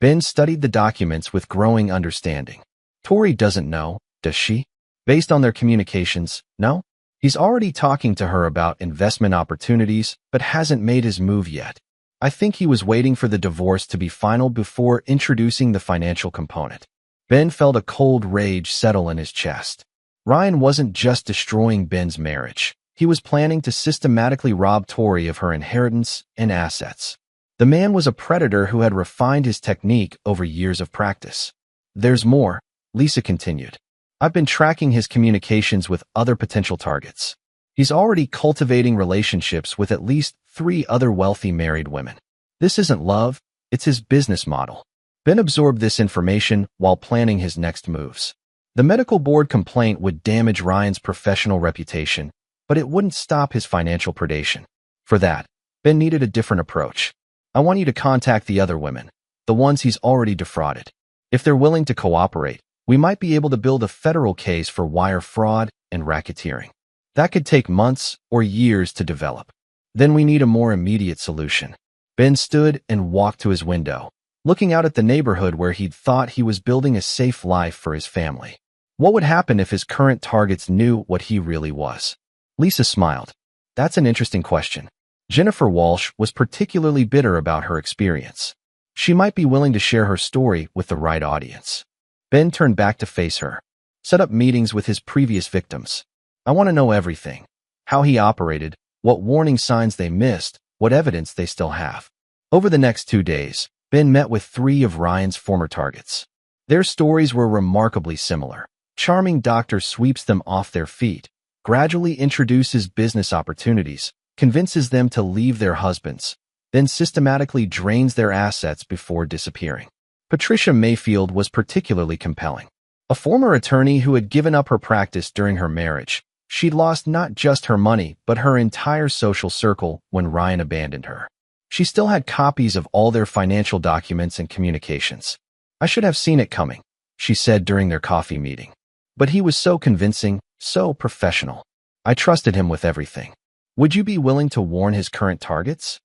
Ben studied the documents with growing understanding. Tori doesn't know, does she? Based on their communications, no? He's already talking to her about investment opportunities, but hasn't made his move yet. I think he was waiting for the divorce to be final before introducing the financial component. Ben felt a cold rage settle in his chest. Ryan wasn't just destroying Ben's marriage. He was planning to systematically rob Tori of her inheritance and assets. The man was a predator who had refined his technique over years of practice. There's more, Lisa continued. I've been tracking his communications with other potential targets. He's already cultivating relationships with at least 3 other wealthy married women. This isn't love, it's his business model. Ben absorbed this information while planning his next moves. The medical board complaint would damage Ryan's professional reputation, but it wouldn't stop his financial predation. For that, Ben needed a different approach. I want you to contact the other women, the ones he's already defrauded. If they're willing to cooperate, we might be able to build a federal case for wire fraud and racketeering. That could take months or years to develop. Then we need a more immediate solution. Ben stood and walked to his window, looking out at the neighborhood where he'd thought he was building a safe life for his family. What would happen if his current targets knew what he really was? Lisa smiled. That's an interesting question. Jennifer Walsh was particularly bitter about her experience. She might be willing to share her story with the right audience. Ben turned back to face her. Set up meetings with his previous victims. I want to know everything. How he operated, what warning signs they missed, what evidence they still have. Over the next 2 days, Ben met with 3 of Ryan's former targets. Their stories were remarkably similar. Charming doctor sweeps them off their feet, gradually introduces business opportunities, convinces them to leave their husbands, then systematically drains their assets before disappearing. Patricia Mayfield was particularly compelling. A former attorney who had given up her practice during her marriage, she'd lost not just her money but her entire social circle when Ryan abandoned her. She still had copies of all their financial documents and communications. I should have seen it coming, she said during their coffee meeting. But he was so convincing, so professional. I trusted him with everything. Would you be willing to warn his current targets?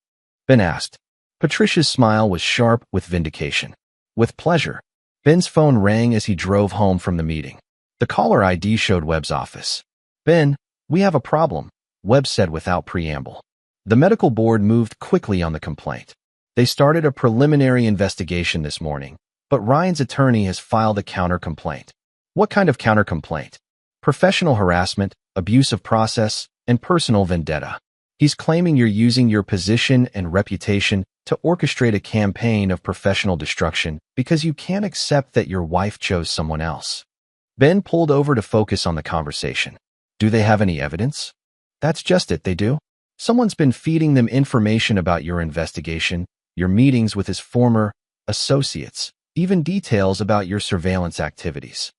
Ben asked. Patricia's smile was sharp with vindication. With pleasure. Ben's phone rang as he drove home from the meeting. The caller ID showed Webb's office. Ben, we have a problem, Webb said without preamble. The medical board moved quickly on the complaint. They started a preliminary investigation this morning, but Ryan's attorney has filed a counter-complaint. What kind of counter-complaint? Professional harassment, abuse of process, and personal vendetta. He's claiming you're using your position and reputation to orchestrate a campaign of professional destruction because you can't accept that your wife chose someone else. Ben pulled over to focus on the conversation. Do they have any evidence? That's just it, they do. Someone's been feeding them information about your investigation, your meetings with his former associates, even details about your surveillance activities.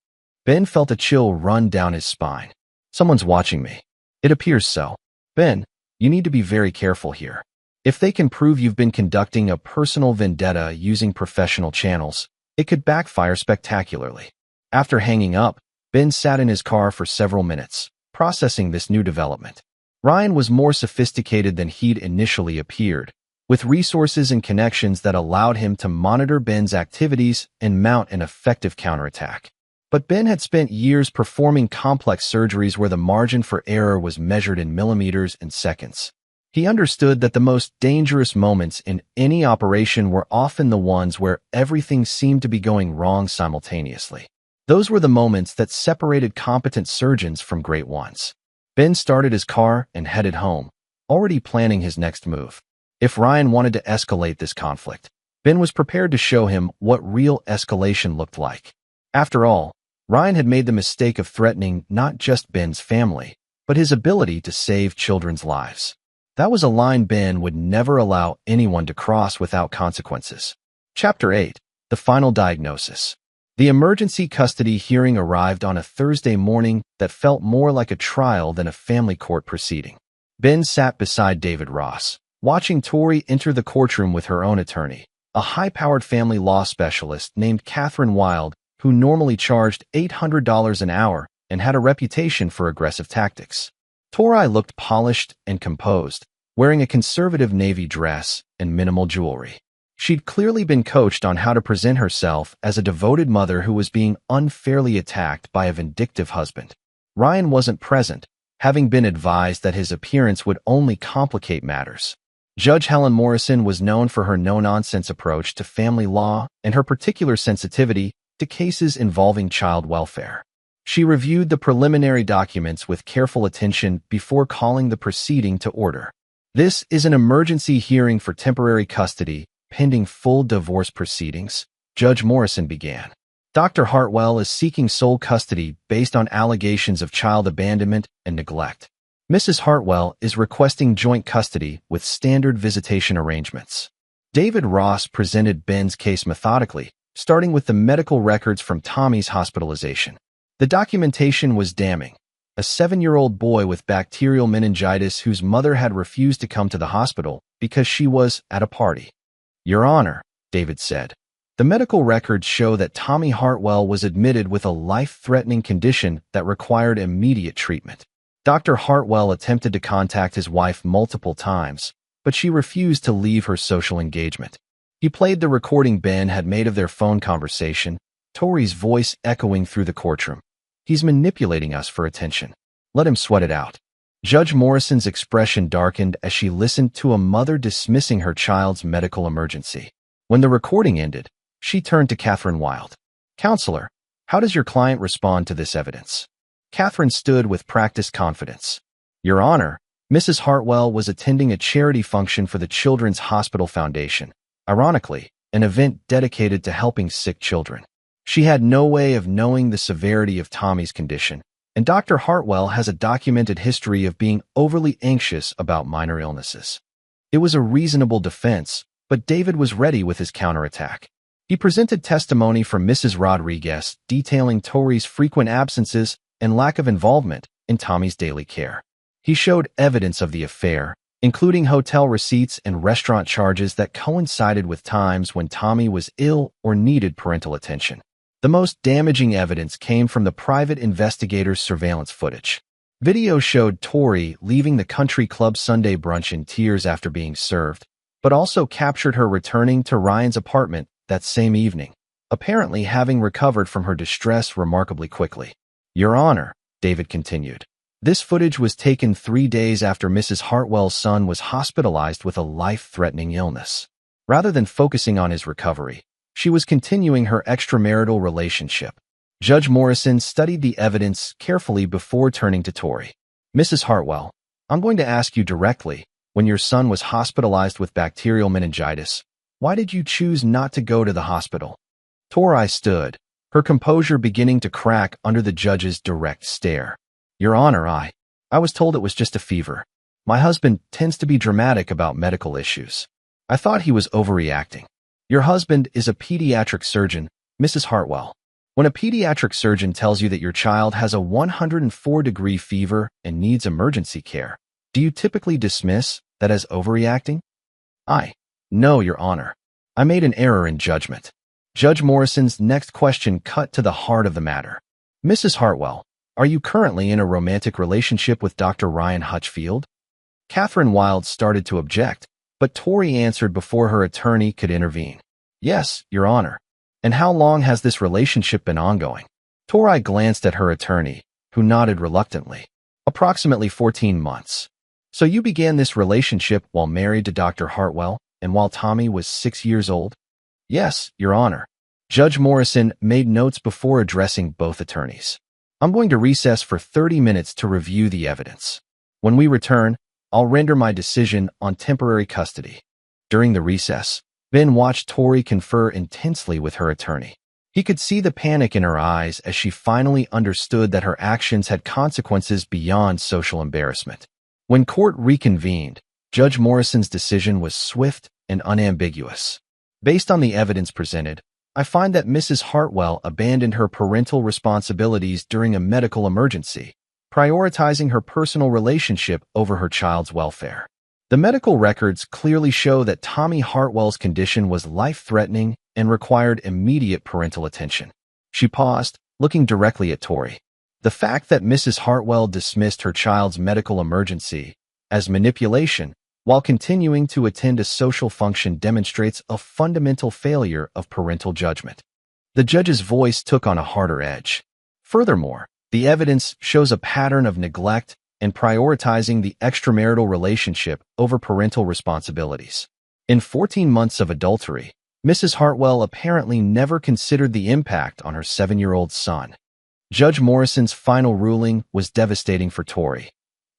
Ben felt a chill run down his spine. Someone's watching me. It appears so. Ben, you need to be very careful here. If they can prove you've been conducting a personal vendetta using professional channels, it could backfire spectacularly. After hanging up, Ben sat in his car for several minutes, processing this new development. Ryan was more sophisticated than he'd initially appeared, with resources and connections that allowed him to monitor Ben's activities and mount an effective counterattack. But Ben had spent years performing complex surgeries where the margin for error was measured in millimeters and seconds. He understood that the most dangerous moments in any operation were often the ones where everything seemed to be going wrong simultaneously. Those were the moments that separated competent surgeons from great ones. Ben started his car and headed home, already planning his next move. If Ryan wanted to escalate this conflict, Ben was prepared to show him what real escalation looked like. After all, Ryan had made the mistake of threatening not just Ben's family, but his ability to save children's lives. That was a line Ben would never allow anyone to cross without consequences. Chapter 8. The Final Diagnosis. The emergency custody hearing arrived on a Thursday morning that felt more like a trial than a family court proceeding. Ben sat beside David Ross, watching Tori enter the courtroom with her own attorney, a high-powered family law specialist named Catherine Wild, who normally charged $800 an hour and had a reputation for aggressive tactics. Tori looked polished and composed, wearing a conservative navy dress and minimal jewelry. She'd clearly been coached on how to present herself as a devoted mother who was being unfairly attacked by a vindictive husband. Ryan wasn't present, having been advised that his appearance would only complicate matters. Judge Helen Morrison was known for her no-nonsense approach to family law and her particular sensitivity to cases involving child welfare. She reviewed the preliminary documents with careful attention before calling the proceeding to order. This is an emergency hearing for temporary custody, pending full divorce proceedings, Judge Morrison began. Dr. Hartwell is seeking sole custody based on allegations of child abandonment and neglect. Mrs. Hartwell is requesting joint custody with standard visitation arrangements. David Ross presented Ben's case methodically, starting with the medical records from Tommy's hospitalization. The documentation was damning. A 7-year-old boy with bacterial meningitis whose mother had refused to come to the hospital because she was at a party. Your Honor, David said, the medical records show that Tommy Hartwell was admitted with a life-threatening condition that required immediate treatment. Dr. Hartwell attempted to contact his wife multiple times, but she refused to leave her social engagement. He played the recording Ben had made of their phone conversation, Tori's voice echoing through the courtroom. He's manipulating us for attention. Let him sweat it out. Judge Morrison's expression darkened as she listened to a mother dismissing her child's medical emergency. When the recording ended, she turned to Catherine Wild. Counselor, how does your client respond to this evidence? Catherine stood with practiced confidence. Your Honor, Mrs. Hartwell was attending a charity function for the Children's Hospital Foundation, ironically, an event dedicated to helping sick children. She had no way of knowing the severity of Tommy's condition, and Dr. Hartwell has a documented history of being overly anxious about minor illnesses. It was a reasonable defense, but David was ready with his counterattack. He presented testimony from Mrs. Rodriguez detailing Tori's frequent absences and lack of involvement in Tommy's daily care. He showed evidence of the affair, including hotel receipts and restaurant charges that coincided with times when Tommy was ill or needed parental attention. The most damaging evidence came from the private investigator's surveillance footage. Video showed Tori leaving the country club Sunday brunch in tears after being served, but also captured her returning to Ryan's apartment that same evening, apparently having recovered from her distress remarkably quickly. Your Honor, David continued, this footage was taken 3 days after Mrs. Hartwell's son was hospitalized with a life-threatening illness. Rather than focusing on his recovery, she was continuing her extramarital relationship. Judge Morrison studied the evidence carefully before turning to Tori. Mrs. Hartwell, I'm going to ask you directly, when your son was hospitalized with bacterial meningitis, why did you choose not to go to the hospital? Tori stood, her composure beginning to crack under the judge's direct stare. Your Honor, I was told it was just a fever. My husband tends to be dramatic about medical issues. I thought he was overreacting. Your husband is a pediatric surgeon, Mrs. Hartwell. When a pediatric surgeon tells you that your child has a 104-degree fever and needs emergency care, do you typically dismiss that as overreacting? No, Your Honor. I made an error in judgment. Judge Morrison's next question cut to the heart of the matter. Mrs. Hartwell, are you currently in a romantic relationship with Dr. Ryan Hutchfield? Catherine Wild started to object, but Tori answered before her attorney could intervene. Yes, Your Honor. And how long has this relationship been ongoing? Tori glanced at her attorney, who nodded reluctantly. Approximately 14 months. So you began this relationship while married to Dr. Hartwell and while Tommy was 6 years old? Yes, Your Honor. Judge Morrison made notes before addressing both attorneys. I'm going to recess for 30 minutes to review the evidence. When we return, I'll render my decision on temporary custody. During the recess, Ben watched Tori confer intensely with her attorney. He could see the panic in her eyes as she finally understood that her actions had consequences beyond social embarrassment. When court reconvened, Judge Morrison's decision was swift and unambiguous. Based on the evidence presented, I find that Mrs. Hartwell abandoned her parental responsibilities during a medical emergency, prioritizing her personal relationship over her child's welfare. The medical records clearly show that Tommy Hartwell's condition was life-threatening and required immediate parental attention. She paused, looking directly at Tori. The fact that Mrs. Hartwell dismissed her child's medical emergency as manipulation while continuing to attend a social function demonstrates a fundamental failure of parental judgment. The judge's voice took on a harder edge. Furthermore, the evidence shows a pattern of neglect and prioritizing the extramarital relationship over parental responsibilities. In 14 months of adultery, Mrs. Hartwell apparently never considered the impact on her 7-year-old son. Judge Morrison's final ruling was devastating for Tori.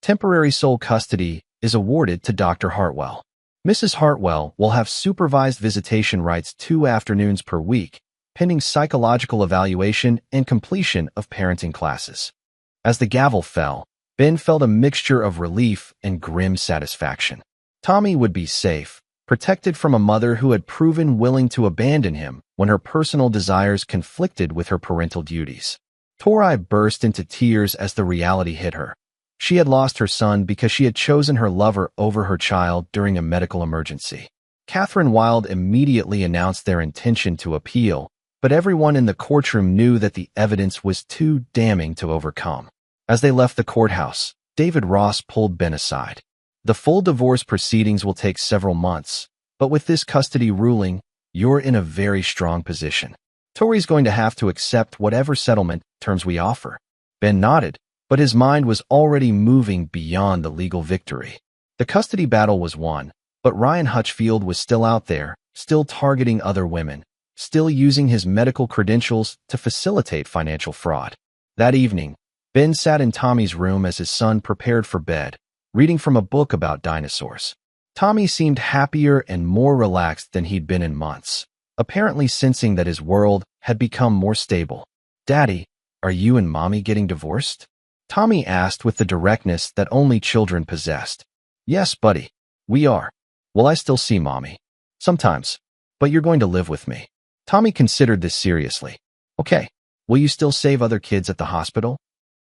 Temporary sole custody is awarded to Dr. Hartwell. Mrs. Hartwell will have supervised visitation rights 2 afternoons per week, pending psychological evaluation and completion of parenting classes. As the gavel fell, Ben felt a mixture of relief and grim satisfaction. Tommy would be safe, protected from a mother who had proven willing to abandon him when her personal desires conflicted with her parental duties. Tori burst into tears as the reality hit her. She had lost her son because she had chosen her lover over her child during a medical emergency. Catherine Wilde immediately announced their intention to appeal, but everyone in the courtroom knew that the evidence was too damning to overcome. As they left the courthouse, David Ross pulled Ben aside. The full divorce proceedings will take several months, but with this custody ruling, you're in a very strong position. Tori's going to have to accept whatever settlement terms we offer. Ben nodded, but his mind was already moving beyond the legal victory. The custody battle was won, but Ryan Hutchfield was still out there, still targeting other women, still using his medical credentials to facilitate financial fraud. That evening, Ben sat in Tommy's room as his son prepared for bed, reading from a book about dinosaurs. Tommy seemed happier and more relaxed than he'd been in months, apparently sensing that his world had become more stable. "Daddy, are you and Mommy getting divorced?" Tommy asked with the directness that only children possessed. "Yes, buddy, we are. Will I still see Mommy?" "Sometimes, but you're going to live with me." Tommy considered this seriously. "Okay, will you still save other kids at the hospital?"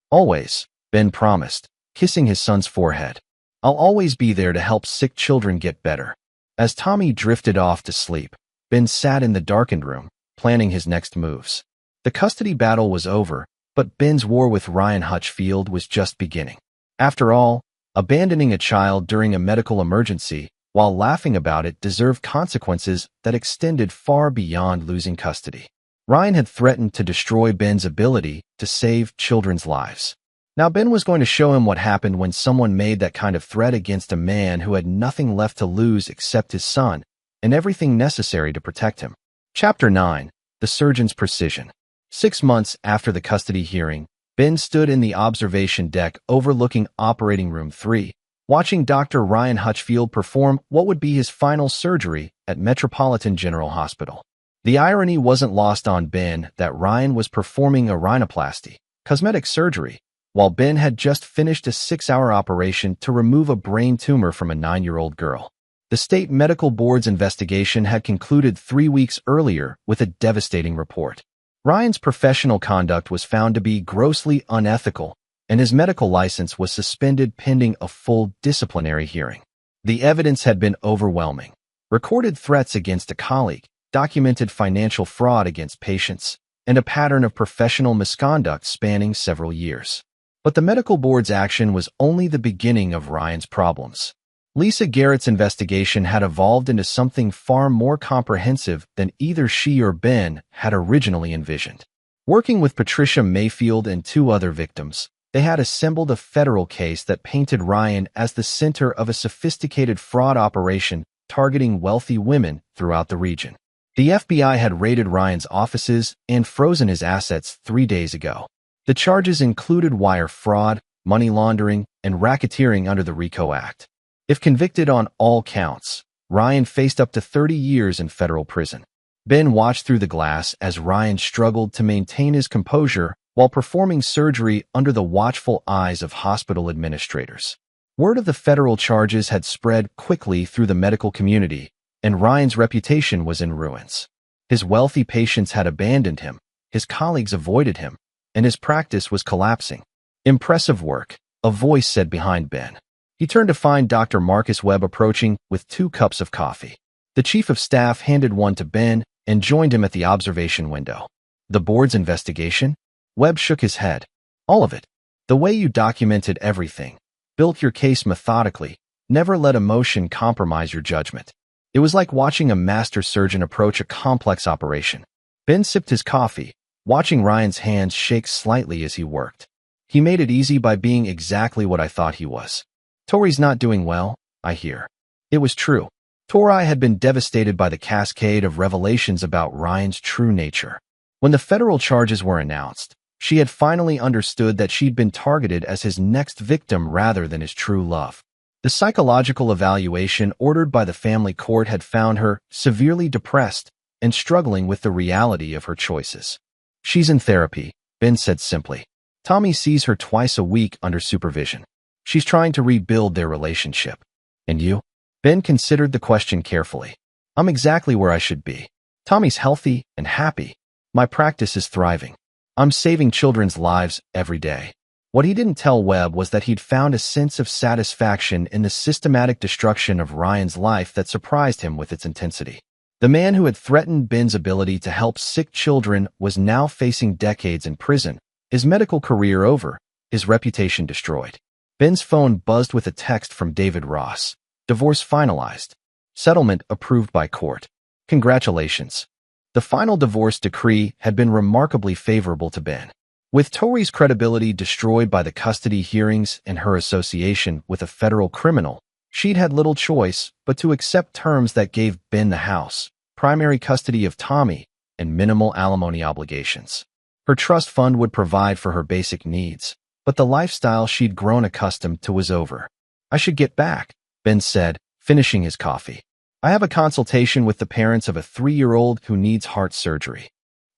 "Always," Ben promised, kissing his son's forehead. "I'll always be there to help sick children get better." As Tommy drifted off to sleep, Ben sat in the darkened room, planning his next moves. The custody battle was over, but Ben's war with Ryan Hutchfield was just beginning. After all, abandoning a child during a medical emergency while laughing about it deserved consequences that extended far beyond losing custody. Ryan had threatened to destroy Ben's ability to save children's lives. Now Ben was going to show him what happened when someone made that kind of threat against a man who had nothing left to lose except his son and everything necessary to protect him. Chapter 9. The Surgeon's Precision. 6 months after the custody hearing, Ben stood in the observation deck overlooking Operating Room 3, watching Dr. Ryan Hutchfield perform what would be his final surgery at Metropolitan General Hospital. The irony wasn't lost on Ben that Ryan was performing a rhinoplasty, cosmetic surgery, while Ben had just finished a 6-hour operation to remove a brain tumor from a 9-year-old girl. The state medical board's investigation had concluded 3 weeks earlier with a devastating report. Ryan's professional conduct was found to be grossly unethical, and his medical license was suspended pending a full disciplinary hearing. The evidence had been overwhelming. Recorded threats against a colleague, documented financial fraud against patients, and a pattern of professional misconduct spanning several years. But the medical board's action was only the beginning of Ryan's problems. Lisa Garrett's investigation had evolved into something far more comprehensive than either she or Ben had originally envisioned. Working with Patricia Mayfield and 2 other victims, they had assembled a federal case that painted Ryan as the center of a sophisticated fraud operation targeting wealthy women throughout the region. The FBI had raided Ryan's offices and frozen his assets 3 days ago. The charges included wire fraud, money laundering, and racketeering under the RICO Act. If convicted on all counts, Ryan faced up to 30 years in federal prison. Ben watched through the glass as Ryan struggled to maintain his composure while performing surgery under the watchful eyes of hospital administrators. Word of the federal charges had spread quickly through the medical community, and Ryan's reputation was in ruins. His wealthy patients had abandoned him, his colleagues avoided him, and his practice was collapsing. "Impressive work," a voice said behind Ben. He turned to find Dr. Marcus Webb approaching with 2 cups of coffee. The chief of staff handed one to Ben and joined him at the observation window. "The board's investigation?" Webb shook his head. "All of it. The way you documented everything, built your case methodically, never let emotion compromise your judgment. It was like watching a master surgeon approach a complex operation." Ben sipped his coffee, watching Ryan's hands shake slightly as he worked. "He made it easy by being exactly what I thought he was." "Tori's not doing well, I hear." It was true. Tori had been devastated by the cascade of revelations about Ryan's true nature. When the federal charges were announced, she had finally understood that she'd been targeted as his next victim rather than his true love. The psychological evaluation ordered by the family court had found her severely depressed and struggling with the reality of her choices. "She's in therapy," Ben said simply. "Tommy sees her twice a week under supervision. She's trying to rebuild their relationship." "And you?" Ben considered the question carefully. "I'm exactly where I should be. Tommy's healthy and happy. My practice is thriving. I'm saving children's lives every day." What he didn't tell Webb was that he'd found a sense of satisfaction in the systematic destruction of Ryan's life that surprised him with its intensity. The man who had threatened Ben's ability to help sick children was now facing decades in prison, his medical career over, his reputation destroyed. Ben's phone buzzed with a text from David Ross. "Divorce finalized. Settlement approved by court. Congratulations." The final divorce decree had been remarkably favorable to Ben. With Tori's credibility destroyed by the custody hearings and her association with a federal criminal, she'd had little choice but to accept terms that gave Ben the house, primary custody of Tommy, and minimal alimony obligations. Her trust fund would provide for her basic needs, but the lifestyle she'd grown accustomed to was over. "I should get back," Ben said, finishing his coffee. "I have a consultation with the parents of a 3-year-old who needs heart surgery."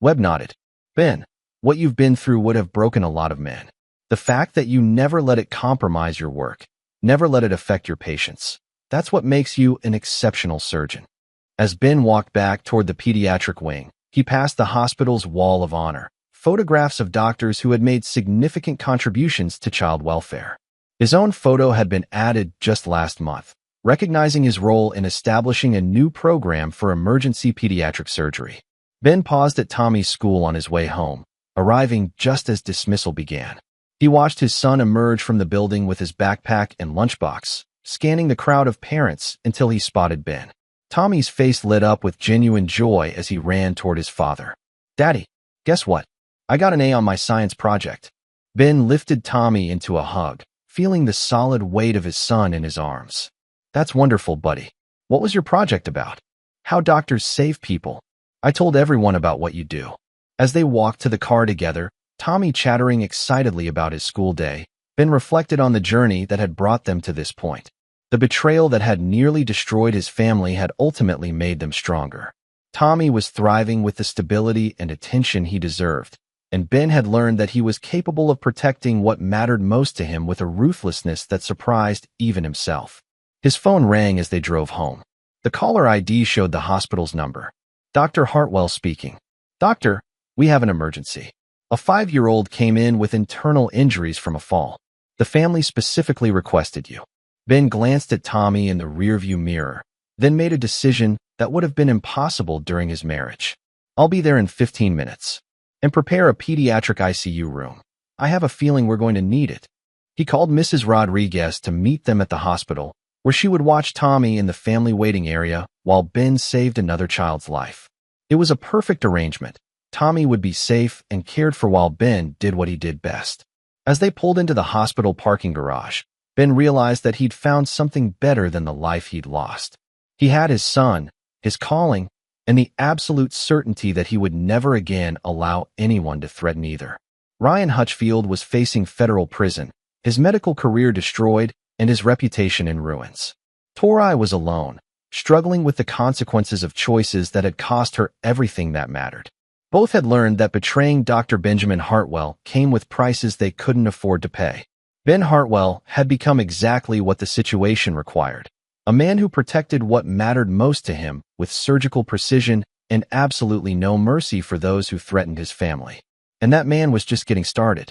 Webb nodded. "Ben, what you've been through would have broken a lot of men. The fact that you never let it compromise your work, never let it affect your patients, that's what makes you an exceptional surgeon." As Ben walked back toward the pediatric wing, he passed the hospital's wall of honor, photographs of doctors who had made significant contributions to child welfare. His own photo had been added just last month, recognizing his role in establishing a new program for emergency pediatric surgery. Ben paused at Tommy's school on his way home, arriving just as dismissal began. He watched his son emerge from the building with his backpack and lunchbox, scanning the crowd of parents until he spotted Ben. Tommy's face lit up with genuine joy as he ran toward his father. "Daddy, guess what? I got an A on my science project." Ben lifted Tommy into a hug, feeling the solid weight of his son in his arms. "That's wonderful, buddy. What was your project about?" "How doctors save people. I told everyone about what you do." As they walked to the car together, Tommy chattering excitedly about his school day, Ben reflected on the journey that had brought them to this point. The betrayal that had nearly destroyed his family had ultimately made them stronger. Tommy was thriving with the stability and attention he deserved, and Ben had learned that he was capable of protecting what mattered most to him with a ruthlessness that surprised even himself. His phone rang as they drove home. The caller ID showed the hospital's number. "Dr. Hartwell speaking." "Doctor, we have an emergency. A 5-year-old came in with internal injuries from a fall. The family specifically requested you." Ben glanced at Tommy in the rearview mirror, then made a decision that would have been impossible during his marriage. "I'll be there in 15 minutes. And prepare a pediatric ICU room. I have a feeling we're going to need it." He called Mrs. Rodriguez to meet them at the hospital, where she would watch Tommy in the family waiting area while Ben saved another child's life. It was a perfect arrangement. Tommy would be safe and cared for while Ben did what he did best. As they pulled into the hospital parking garage, Ben realized that he'd found something better than the life he'd lost. He had his son, his calling, and the absolute certainty that he would never again allow anyone to threaten either. Ryan Hutchfield was facing federal prison, his medical career destroyed, and his reputation in ruins. Tori was alone, struggling with the consequences of choices that had cost her everything that mattered. Both had learned that betraying Dr. Benjamin Hartwell came with prices they couldn't afford to pay. Ben Hartwell had become exactly what the situation required, a man who protected what mattered most to him with surgical precision and absolutely no mercy for those who threatened his family. And that man was just getting started.